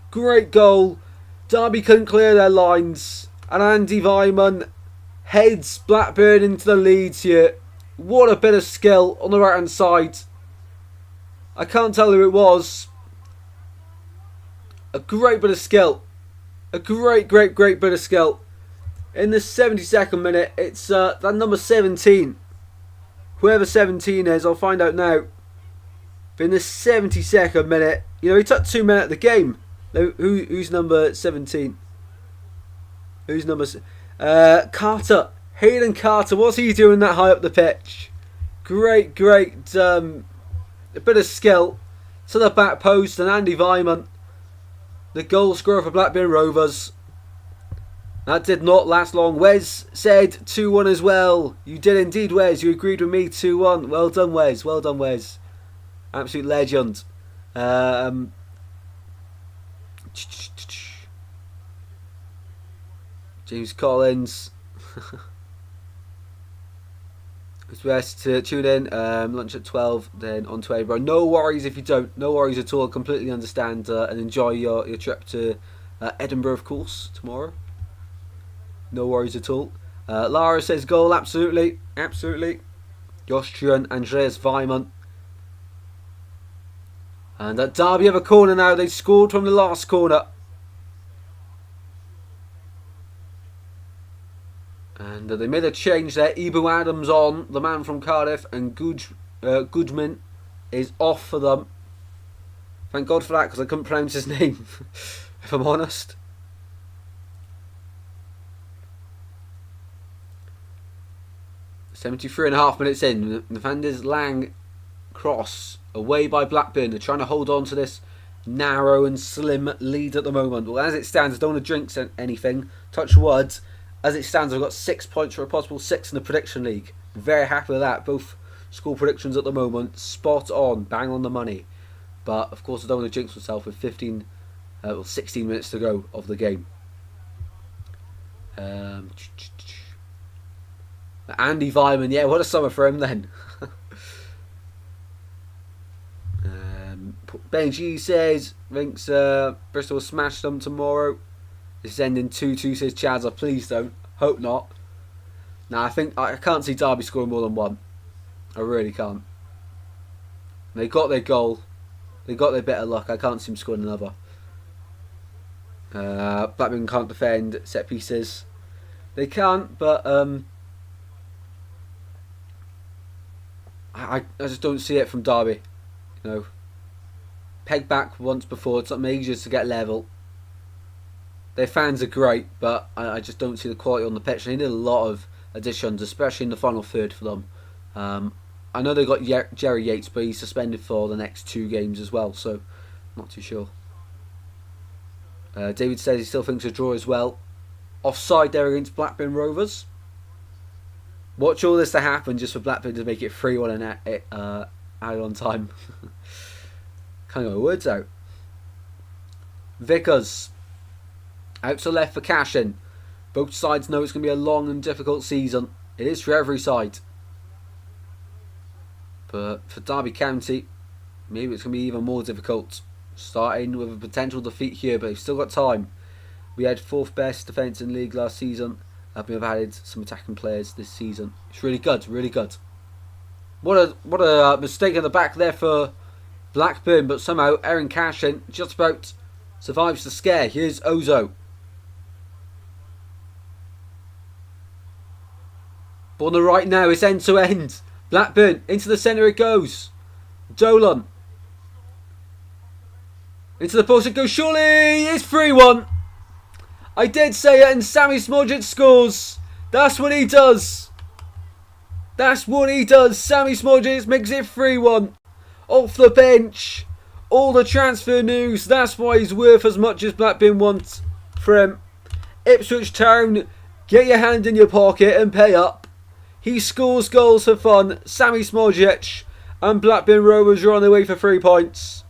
Great goal. Derby couldn't clear their lines. And Andy Weimann heads Blackburn into the leads here. What a bit of skill on the right hand side. I can't tell who it was. A great bit of skill. A great bit of skill. In the 72nd minute, it's that number 17. Whoever 17 is, I'll find out now. But in the 72nd minute, you know, he took 2 minutes of the game. Who's number 17? Who's number... Carter. Hayden Carter. What's he doing that high up the pitch? Great a bit of skill to the back post, and Andy Weimann, the goal scorer for Blackburn Rovers. That did not last long. Wes said 2-1 as well. You did indeed, Wes. You agreed with me, 2-1. Well done, Wes. Well done, Wes. Absolute legend. James Collins. It's best to tune in. Lunch at 12, then on to Edinburgh. No worries if you don't. No worries at all. Completely understand and enjoy your trip to Edinburgh, of course, tomorrow. No worries at all. Lara says goal. Absolutely. Absolutely. The Austrian Andreas Weimann. And at Derby have a corner now. They scored from the last corner. And they made a change there. Ibu Adams on, the man from Cardiff, and Gudman is off for them. Thank God for that, because I couldn't pronounce his name, if I'm honest. .73.5 minutes in. Nafandis Lang cross away by Blackburn. They're trying to hold on to this narrow and slim lead at the moment. Well, as it stands, I don't want to drink anything. Touch wood. As it stands, I've got 6 points for a possible 6 in the prediction league. Very happy with that. Both score predictions at the moment, spot on, bang on the money. But of course I don't want to jinx myself with 16 minutes to go of the game. Andy Vyman, yeah, what a summer for him then. Benji says, thinks Bristol will smash them tomorrow. This is ending 2-2, says Chazza. Please don't. Hope not. Now, I can't see Derby scoring more than one. I really can't. They got their goal. They got their bit of luck. I can't see them scoring another. Blackburn can't defend set pieces. They can't, but I just don't see it from Derby. You know, peg back once before. It's not ages to get level. Their fans are great, but I just don't see the quality on the pitch. They need a lot of additions, especially in the final third for them. I know they got Jerry Yates, but he's suspended for the next 2 games as well, so I'm not too sure. David says he still thinks a draw as well. Offside there against Blackburn Rovers. Watch all this to happen just for Blackburn to make it 3-1 and out on time. Can't get my words out. Vickers. Out to left for Cashin. Both sides know it's going to be a long and difficult season. It is for every side. But for Derby County, maybe it's going to be even more difficult. Starting with a potential defeat here, but they've still got time. We had 4th best defence in the league last season. We've added some attacking players this season. It's really good, really good. What a mistake in the back there for Blackburn, but somehow Aaron Cashin just about survives the scare. Here's Ozo. Ball on the right now, it's end to end. Blackburn, into the centre it goes. Dolan. Into the post it goes, surely! It's 3-1. I did say it, and Sammy Smodjic scores. That's what he does. That's what he does. Sammy Smodjic makes it 3-1. Off the bench. All the transfer news. That's why he's worth as much as Blackburn wants for him. Ipswich Town, get your hand in your pocket and pay up. He scores goals for fun. Sammy Smodjic and Blackburn Rovers are on their way for 3 points.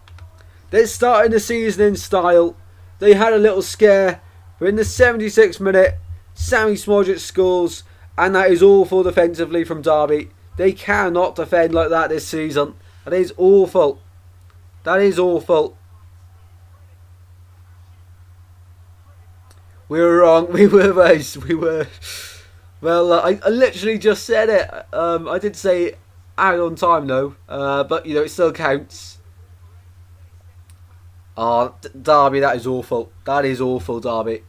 They're starting the season in style. They had a little scare, but in the 76th minute, Sammy Smodjic scores, and that is awful defensively from Derby. They cannot defend like that this season. That is awful. That is awful. We were wrong. We were right. We were. Well, I literally just said it. I did say out on time though, but you know it still counts. Derby, that is awful. That is awful, Derby.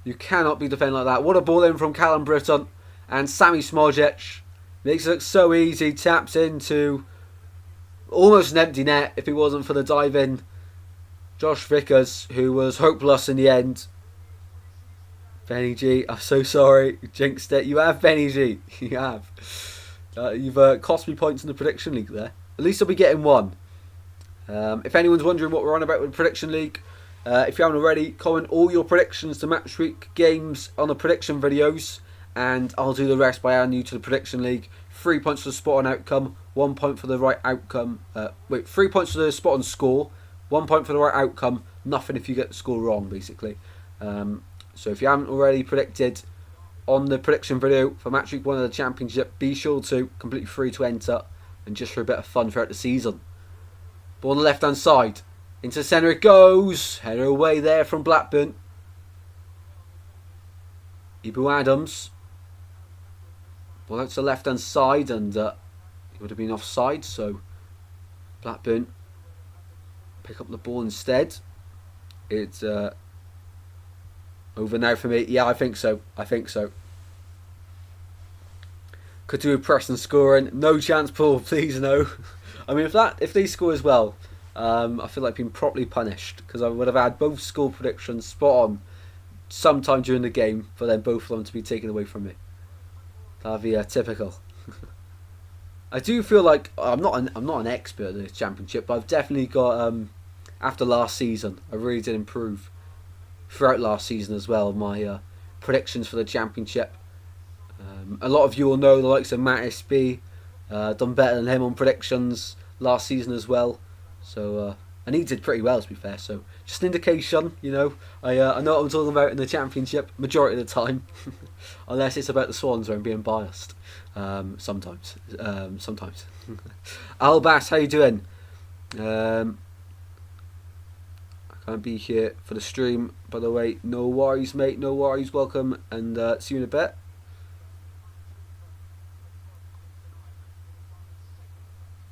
You cannot be defending like that. What a ball in from Callum Britton. And Sammy Smodjic makes it look so easy. Taps into almost an empty net if it wasn't for the dive in Josh Vickers, who was hopeless in the end. Benny G, I'm so sorry. You jinxed it. You have, Benny G. You have. You've cost me points in the prediction league there. At least I'll be getting one. If anyone's wondering what we're on about with the prediction league, if you haven't already, comment all your predictions to match week games on the prediction videos, and I'll do the rest by adding you to the prediction league. 3 points for the spot on outcome, 1 point for the right outcome. 3 points for the spot on score, 1 point for the right outcome, nothing if you get the score wrong, basically. So if you haven't already predicted on the prediction video for match week 1 of the championship, be sure to, completely free to enter, and just for a bit of fun throughout the season. Ball on the left hand side. Into the centre it goes. Header away there from Blackburn. Ibu Adams. Ball out to the left hand side, and it would have been offside, so Blackburn pick up the ball instead. It's over now for me. Yeah, I think so. I think so. Could do with Preston scoring. No chance, Paul. Please no. I mean, if they score as well, I feel like being properly punished, because I would have had both score predictions spot on sometime during the game for then both of them to be taken away from me. That'd be typical. I do feel like I'm not an expert at the championship, but I've definitely got after last season, I really did improve throughout last season as well. My predictions for the championship, A lot of you will know the likes of Matt SB, done better than him on predictions last season as well. So and he did pretty well, to be fair. So just an indication, you know. I know what I'm talking about in the championship majority of the time, unless it's about the Swans where I'm being biased. Sometimes. Al Bass, how you doing? I can't be here for the stream, by the way. No worries, mate. No worries. Welcome, and see you in a bit.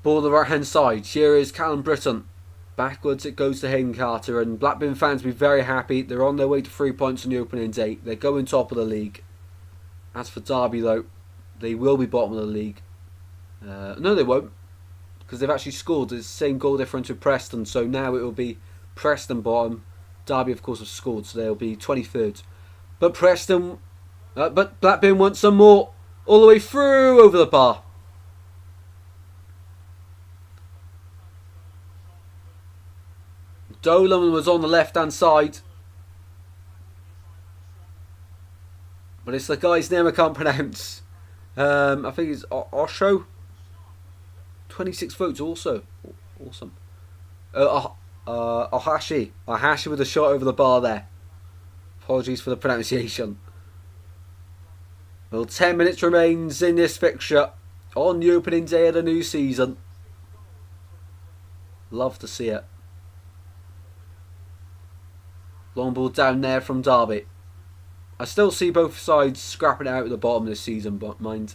Ball on the right hand side. Here is Callum Britton. Backwards it goes to Hayden Carter, and Blackburn fans will be very happy. They're on their way to 3 points on the opening day. They're going top of the league. As for Derby, though, they will be bottom of the league. No, they won't, because they've actually scored. It's the same goal difference with Preston, so now it will be Preston bottom. Derby, of course, have scored, so they'll be 23rd. But but Blackburn want some more, all the way through over the bar. Dolan was on the left-hand side, but it's the guy's name I can't pronounce. I think it's Osho. 26 votes also. Awesome. Ohashi with a shot over the bar there. Apologies for the pronunciation. Well, 10 minutes remains in this fixture on the opening day of the new season. Love to see it. Long ball down there from Derby. I still see both sides scrapping it out at the bottom of this season, but mind.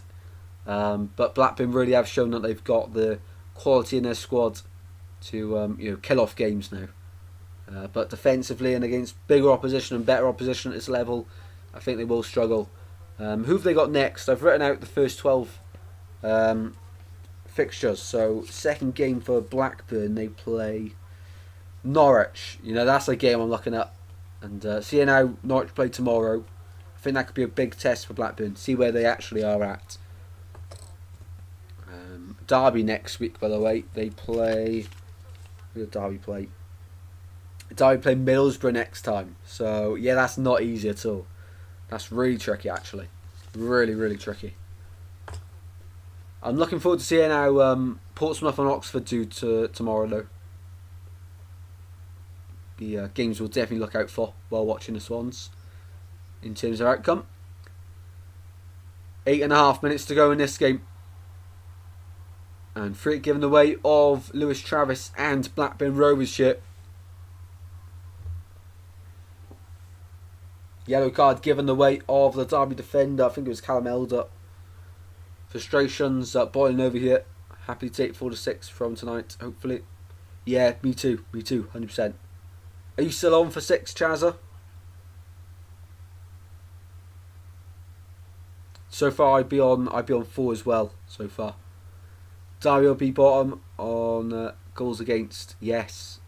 But Blackburn really have shown that they've got the quality in their squad to kill off games now. But defensively and against bigger opposition and better opposition at this level, I think they will struggle. Who have they got next? I've written out the first 12 fixtures. So second game for Blackburn, they play Norwich. That's a game I'm looking at. And seeing how Norwich play tomorrow, I think that could be a big test for Blackburn. See where they actually are at. Derby next week, by the way. They play... Who did Derby play? Derby play Middlesbrough next time. So, yeah, that's not easy at all. That's really tricky, actually. Really, really tricky. I'm looking forward to seeing how Portsmouth and Oxford do tomorrow, though. The games we'll definitely look out for while watching the Swans in terms of outcome. 8.5 minutes to go in this game. And free given the way of Lewis Travis and Blackburn Rovers shirt. Yellow card given the way of the Derby defender. I think it was Callum Elder. Frustrations boiling over here. Happy to take 4 to 6 from tonight, hopefully. Yeah, me too, 100%. Are you still on for 6, Chazza? So far, I'd be on 4 as well. So far, Derby will be bottom on goals against. Yes.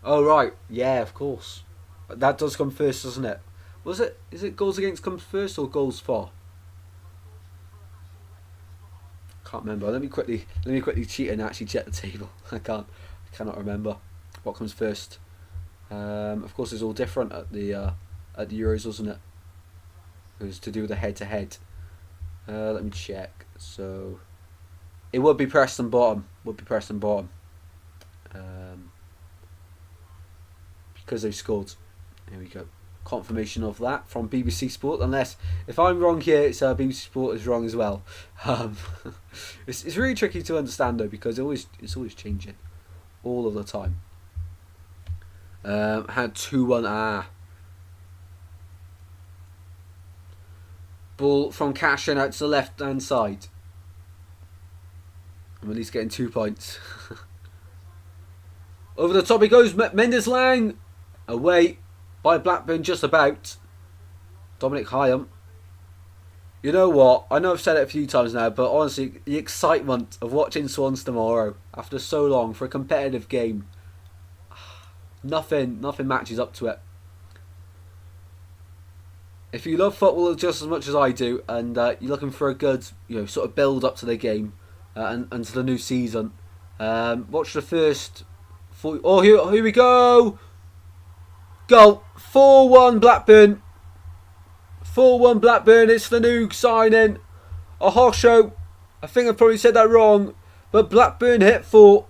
Oh right, yeah, of course. That does come first, doesn't it? Is it goals against comes first or goals for? Can't remember. Let me quickly cheat and actually check the table. I cannot remember what comes first. Of course, it's all different at the Euros, wasn't it? It was to do with the head-to-head. Let me check. So it would be Preston bottom. Because they've scored. Here we go. Confirmation of that from BBC Sport. Unless if I'm wrong here, it's BBC Sport is wrong as well. It's really tricky to understand though, because it's always changing all of the time. Had 2-1. Ball from Cashin out to the left hand side. I'm at least getting 2 points. Over the top he goes. Mendes Lang away by Blackburn just about. Dominic Hyam. You know what? I know I've said it a few times now, but honestly, the excitement of watching Swans tomorrow after so long for a competitive game, nothing matches up to it. If you love football just as much as I do, and you're looking for a good, sort of build up to the game and to the new season, watch the first. Oh, here we go! Goal 4-1 Blackburn. 4-1 Blackburn. It's the new signing. Ahosho. I think I probably said that wrong. But Blackburn hit 4.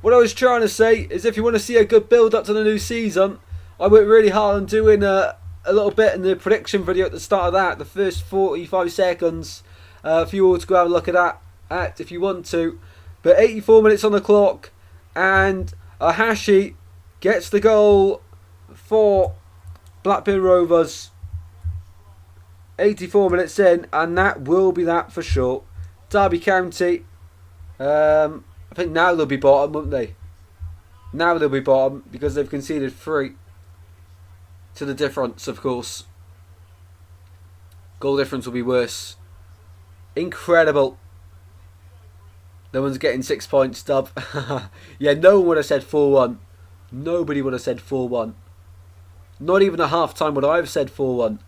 What I was trying to say is if you want to see a good build up to the new season, I worked really hard on doing a little bit in the prediction video at the start of that. The first 45 seconds. For you all to go have a look at that if you want to. But 84 minutes on the clock. And Ahashi gets the goal for Blackburn Rovers. 84 minutes in, and that will be that for sure. Derby County, I think now they'll be bottom, won't they? Now they'll be bottom because they've conceded 3 to the difference, of course. Goal difference will be worse. Incredible. No one's getting 6 points, Dub. Yeah, no one would have said 4-1. Nobody would have said 4-1. Not even a half time would I have said 4-1.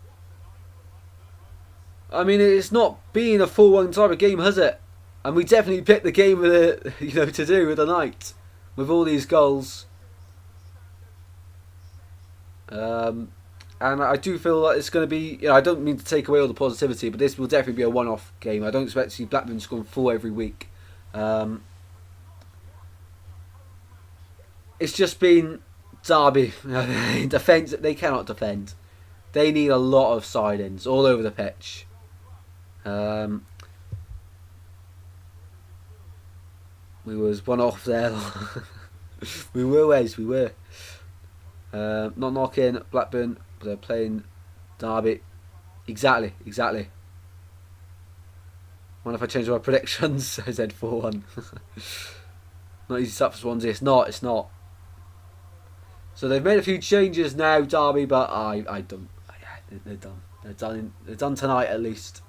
I mean, it's not been a 4-1 type of game, has it? And we definitely picked the game with the, to do with the night, with all these goals. And I do feel like it's going to be. I don't mean to take away all the positivity, but this will definitely be a one-off game. I don't expect to see Blackburn scoring 4 every week. It's just been Derby. Defence, they cannot defend. They need a lot of side-ins all over the pitch. We was one off there. we were, Wes, we were. Not knocking Blackburn, but they're playing Derby. Exactly. What if I change my predictions? I said 4-1. Not easy stuff for Swansea. It's not. So they've made a few changes now, Derby, but I don't. They're done. They're done tonight at least.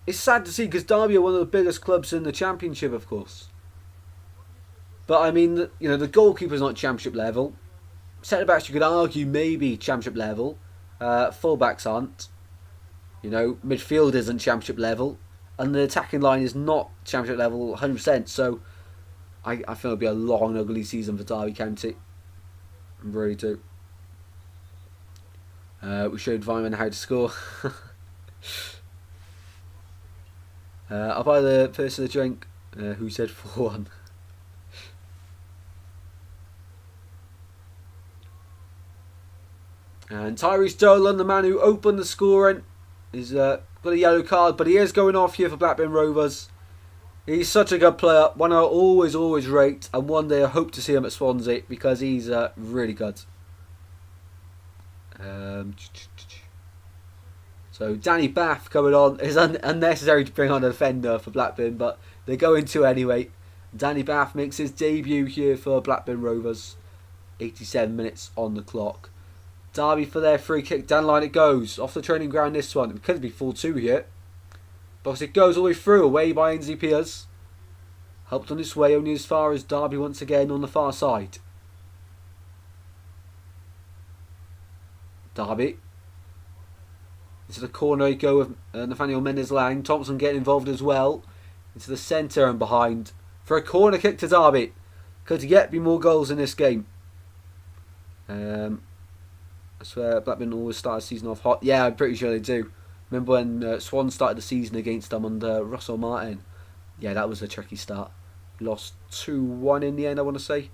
It's sad to see because Derby are one of the biggest clubs in the Championship, of course. But I mean, the goalkeeper's not Championship level. Centre backs, you could argue maybe Championship level. Fullbacks aren't. Midfield isn't Championship level, and the attacking line is not Championship level 100%. So I think it'll be a long, ugly season for Derby County. I really do. We showed Vyman how to score. I'll buy the person a drink who said 4-1. And Tyrese Dolan, the man who opened the scoring, is got a yellow card, but he is going off here for Blackburn Rovers. He's such a good player, one I always rate, and one day I hope to see him at Swansea because he's really good. So Danny Bath coming on. It's unnecessary to bring on a defender for Blackburn, but they're going to anyway. Danny Bath makes his debut here for Blackburn Rovers. 87 minutes on the clock. Derby for their free kick. Down the line it goes. Off the training ground this one. It could be 4-2 here. But it goes all the way through. Away by NZ Piers. Helped on its way only as far as Derby once again on the far side. Derby. Into the corner you go with Nathaniel Mendes-Lang. Thompson getting involved as well. Into the centre and behind. For a corner kick to Derby. Could yet be more goals in this game. I swear Blackburn always start the season off hot. Yeah, I'm pretty sure they do. Remember when Swan started the season against them under Russell Martin? Yeah, that was a tricky start. Lost 2-1 in the end, I want to say.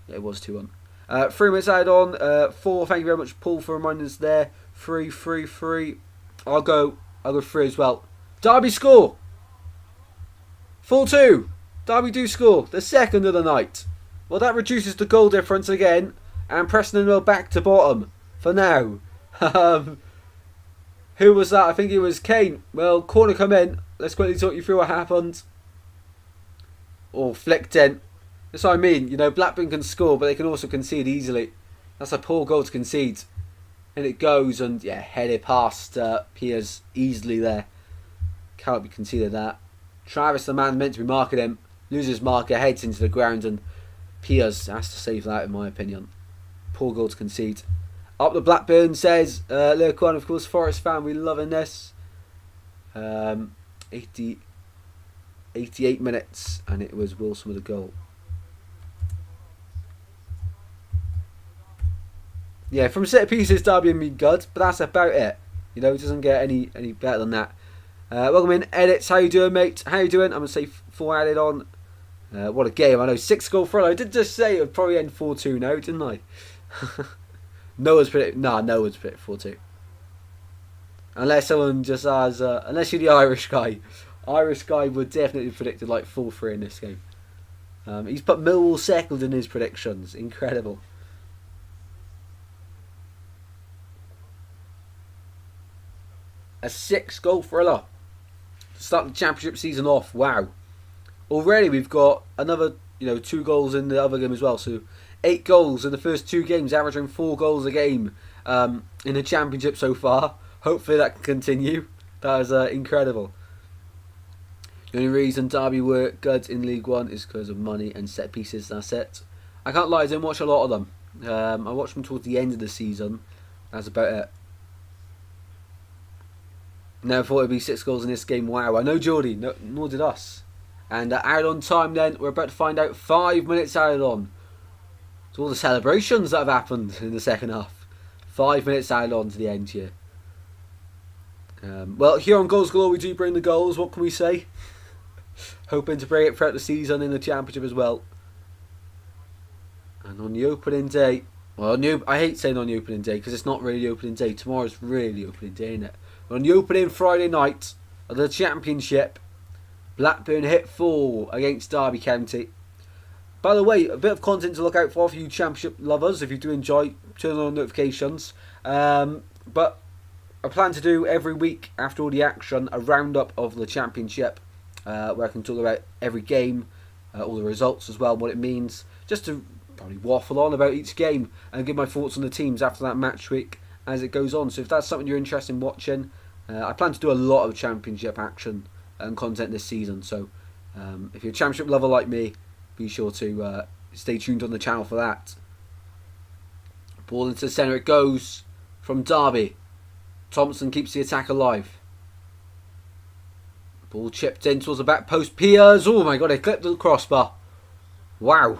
Yeah, it was 2-1. 3 minutes added on. 4, thank you very much, Paul, for reminding us there. 3. I'll go 3 as well. Derby score. 4-2. Derby do score. The second of the night. Well, that reduces the goal difference again. And Preston Mill back to bottom. For now. Who was that? I think it was Kane. Well, corner come in. Let's quickly talk you through what happened. Oh, flicked in. That's what I mean. Blackburn can score, but they can also concede easily. That's a poor goal to concede. And it goes and, yeah, headed past Piers easily there. Can't be conceded that. Travis, the man meant to be marking him, loses marker, heads into the ground, and Piers has to save that, in my opinion. Poor goal to concede. Up the Blackburn, says Lurkwan, of course, Forest fan, we loving this. 88 minutes, and it was Wilson with a goal. Yeah, from set pieces, Derby and me good, but that's about it. You know, it doesn't get any better than that. Welcome in, Edits. How you doing, mate? How you doing? I'm gonna say 4 added on. What a game! I know 6-goal thriller. I did just say it would probably end 4-2 now, didn't I? No one's predicted. Nah, no one's predicted 4-2. Unless someone just has, unless you're the Irish guy. Irish guy would definitely predicted like 4-3 in this game. He's put Millwall second in his predictions. Incredible. A 6-goal thriller to start the championship season off. Wow. Already we've got another, 2 goals in the other game as well. So 8 goals in the first 2 games, averaging 4 goals a game in the championship so far. Hopefully that can continue. That is incredible. The only reason Derby were good in League One is because of money and set pieces. That's it. I can't lie, I didn't watch a lot of them. I watched them towards the end of the season. That's about it. Never thought it'd be 6 goals in this game. Wow. I know Geordie, nor did us. And added on time then, we're about to find out 5 minutes added on. So all the celebrations that have happened in the second half. 5 minutes added on to the end here. Well, here on Goals Galore we do bring the goals. What can we say? Hoping to bring it throughout the season in the championship as well. And on the opening day, well, I hate saying on the opening day because it's not really the opening day. Tomorrow's really the opening day, isn't it? On the opening Friday night of the championship, Blackburn hit 4 against Derby County. By the way, a bit of content to look out for you championship lovers. If you do enjoy, turn on notifications. But I plan to do every week after all the action a roundup of the championship, where I can talk about every game, all the results as well, what it means, just to probably waffle on about each game and give my thoughts on the teams after that match week as it goes on. So if that's something you're interested in watching, I plan to do a lot of championship action and content this season. So if you're a championship lover like me, be sure to stay tuned on the channel for that. Ball into the centre it goes from Derby. Thompson keeps the attack alive. Ball chipped in towards the back post. Piers. Oh my god, they clipped the crossbar. Wow.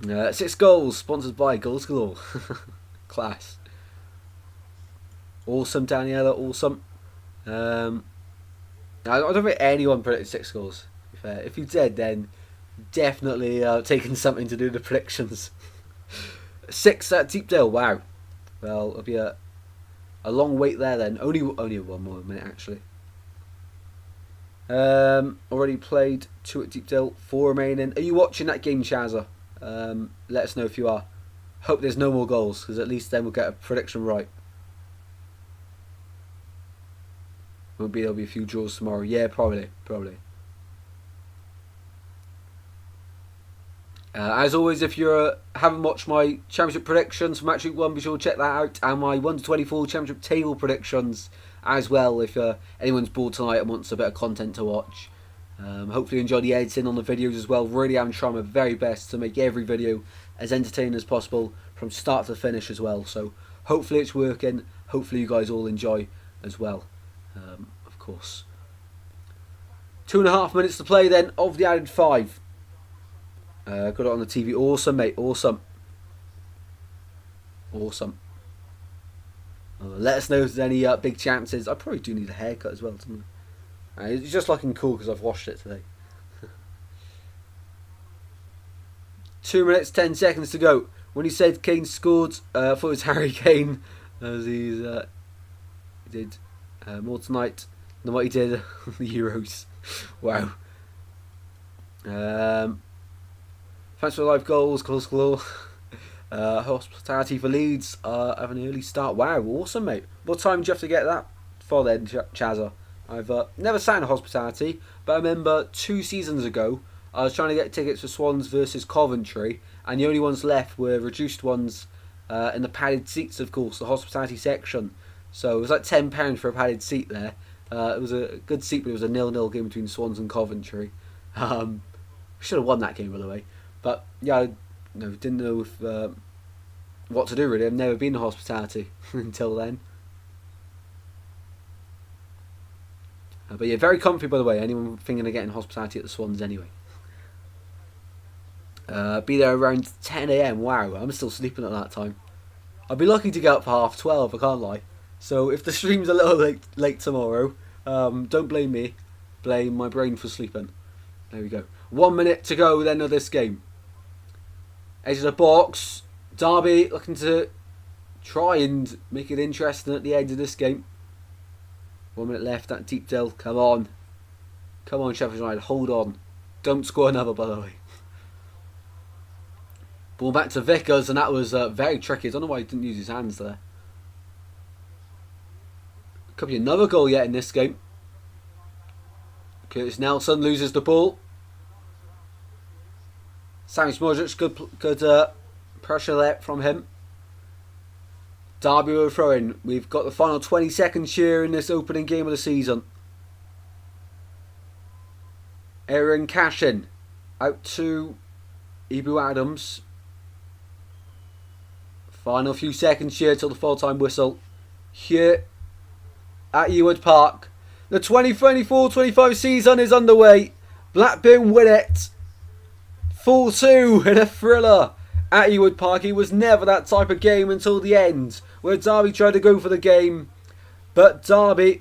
6 goals, sponsored by Goals Galore. Class. Awesome, Daniela, awesome. I don't think anyone predicted 6 goals, to be fair. If you did, then definitely taking something to do the predictions. 6 at Deepdale, wow. Well, it'll be a long wait there then. Only 1 more minute, actually. Already played 2 at Deepdale, 4 remaining. Are you watching that game, Chazza? Let us know if you are. Hope there's no more goals, because at least then we'll get a prediction right. There'll be a few draws tomorrow. Yeah, probably. As always, if you haven't watched my championship predictions for match week 1, be sure to check that out, and my 1-24 championship table predictions as well. If anyone's bored tonight and wants a bit of content to watch. Hopefully you enjoy the editing on the videos as well. Really am trying my very best to make every video as entertaining as possible from start to finish as well. So hopefully it's working. Hopefully you guys all enjoy as well. Of course. 2.5 minutes to play then of the added 5. Got it on the TV. Awesome, mate. Awesome. Let us know if there's any big chances. I probably do need a haircut as well, don't I? It's just looking cool because I've washed it today. 2 minutes, 10 seconds to go. When he said Kane scored, I thought it was Harry Kane, as he did more tonight than what he did on the Euros. Wow. Thanks for the live goals, Goals Galore. Hospitality for Leeds have an early start. Wow, awesome, mate. What time do you have to get that for then, Chazza? I've never sat in a hospitality, but I remember 2 seasons ago I was trying to get tickets for Swans versus Coventry, and the only ones left were reduced ones in the padded seats, of course, the hospitality section. So it was like £10 for a padded seat there. It was a good seat, but it was a 0-0 game between Swans and Coventry. We should have won that game, by the way. But yeah, I didn't know if, what to do really. I've never been to hospitality until then. But yeah, very comfy, by the way. Anyone thinking of getting hospitality at the Swans anyway. Be there around 10 a.m. Wow, I'm still sleeping at that time. I'll be lucky to get up for 12:30, I can't lie. So if the stream's a little late tomorrow, don't blame me. Blame my brain for sleeping. There we go. 1 minute to go then of this game. Edge of the box. Derby looking to try and make it interesting at the end of this game. 1 minute left. That deep dill. Come on. Come on, Sheffield United. Hold on. Don't score another, by the way. Ball back to Vickers, and that was very tricky. I don't know why he didn't use his hands there. Could be another goal yet in this game. Curtis Nelson loses the ball. Sammy Smojic, good pressure there from him. Derby will throw in. We've got the final 20 seconds here in this opening game of the season. Aaron Cashin out to Ibu Adams. Final few seconds here till the full-time whistle. Here at Ewood Park. The 2024-25 season is underway. Blackburn win it. 4-2 in a thriller at Ewood Park. It was never that type of game until the end, where Derby tried to go for the game. But Derby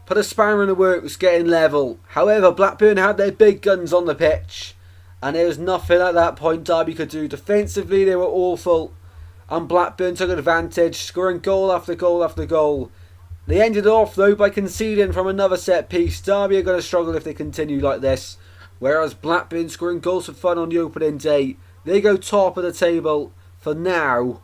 put a spanner in the works, getting level. However, Blackburn had their big guns on the pitch, and there was nothing at that point Derby could do. Defensively, they were awful. And Blackburn took advantage, scoring goal after goal after goal. They ended off though by conceding from another set piece. Derby are going to struggle if they continue like this. Whereas Blackburn scoring goals for fun on the opening day. They go top of the table for now.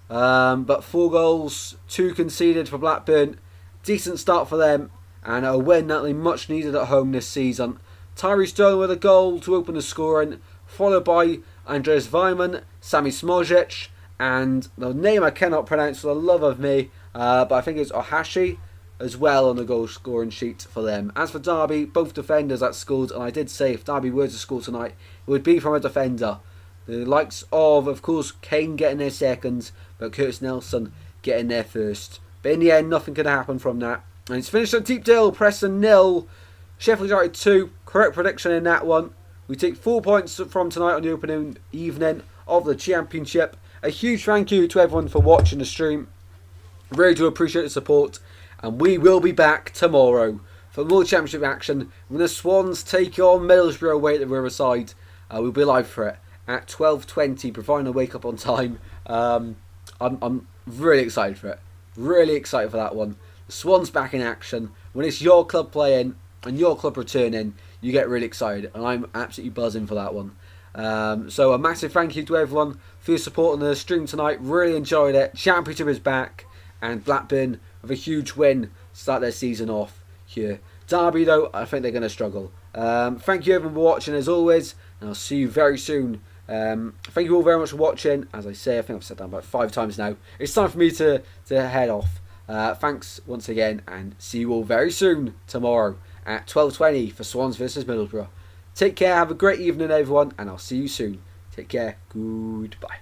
But 4 goals, 2 conceded for Blackburn. Decent start for them. And a win that they much needed at home this season. Tyree Sterling with a goal to open the scoring. Followed by Andres Weimann, Sami Smojic, and the name I cannot pronounce for the love of me, but I think it's Ohashi as well on the goal scoring sheet for them. As for Derby, both defenders that scored, and I did say if Derby were to score tonight, it would be from a defender. The likes of course, Kane getting their second, but Curtis Nelson getting there first. But in the end, nothing could happen from that. And it's finished at Deepdale, Preston 0, Sheffield United 2. Correct prediction in that one. We take 4 points from tonight on the opening evening of the Championship. A huge thank you to everyone for watching the stream. Really do appreciate the support. And we will be back tomorrow for more Championship action when the Swans take on Middlesbrough away at the Riverside. We'll be live for it at 12:20, providing I wake up on time. I'm really excited for it. Really excited for that one. The Swans back in action. When it's your club playing and your club returning, you get really excited. And I'm absolutely buzzing for that one. So a massive thank you to everyone for your support on the stream tonight. Really enjoyed it. Championship is back, and Blackburn with a huge win start their season off here. Derby though, I think they're going to struggle. Thank you everyone for watching as always, and I'll see you very soon. Thank you all very much for watching. As I say, I think I've said that about 5 times now. It's time for me to head off. Thanks once again, and see you all very soon tomorrow at 12:20 for Swans versus Middlesbrough. Take care, have a great evening everyone, and I'll see you soon. Take care, goodbye.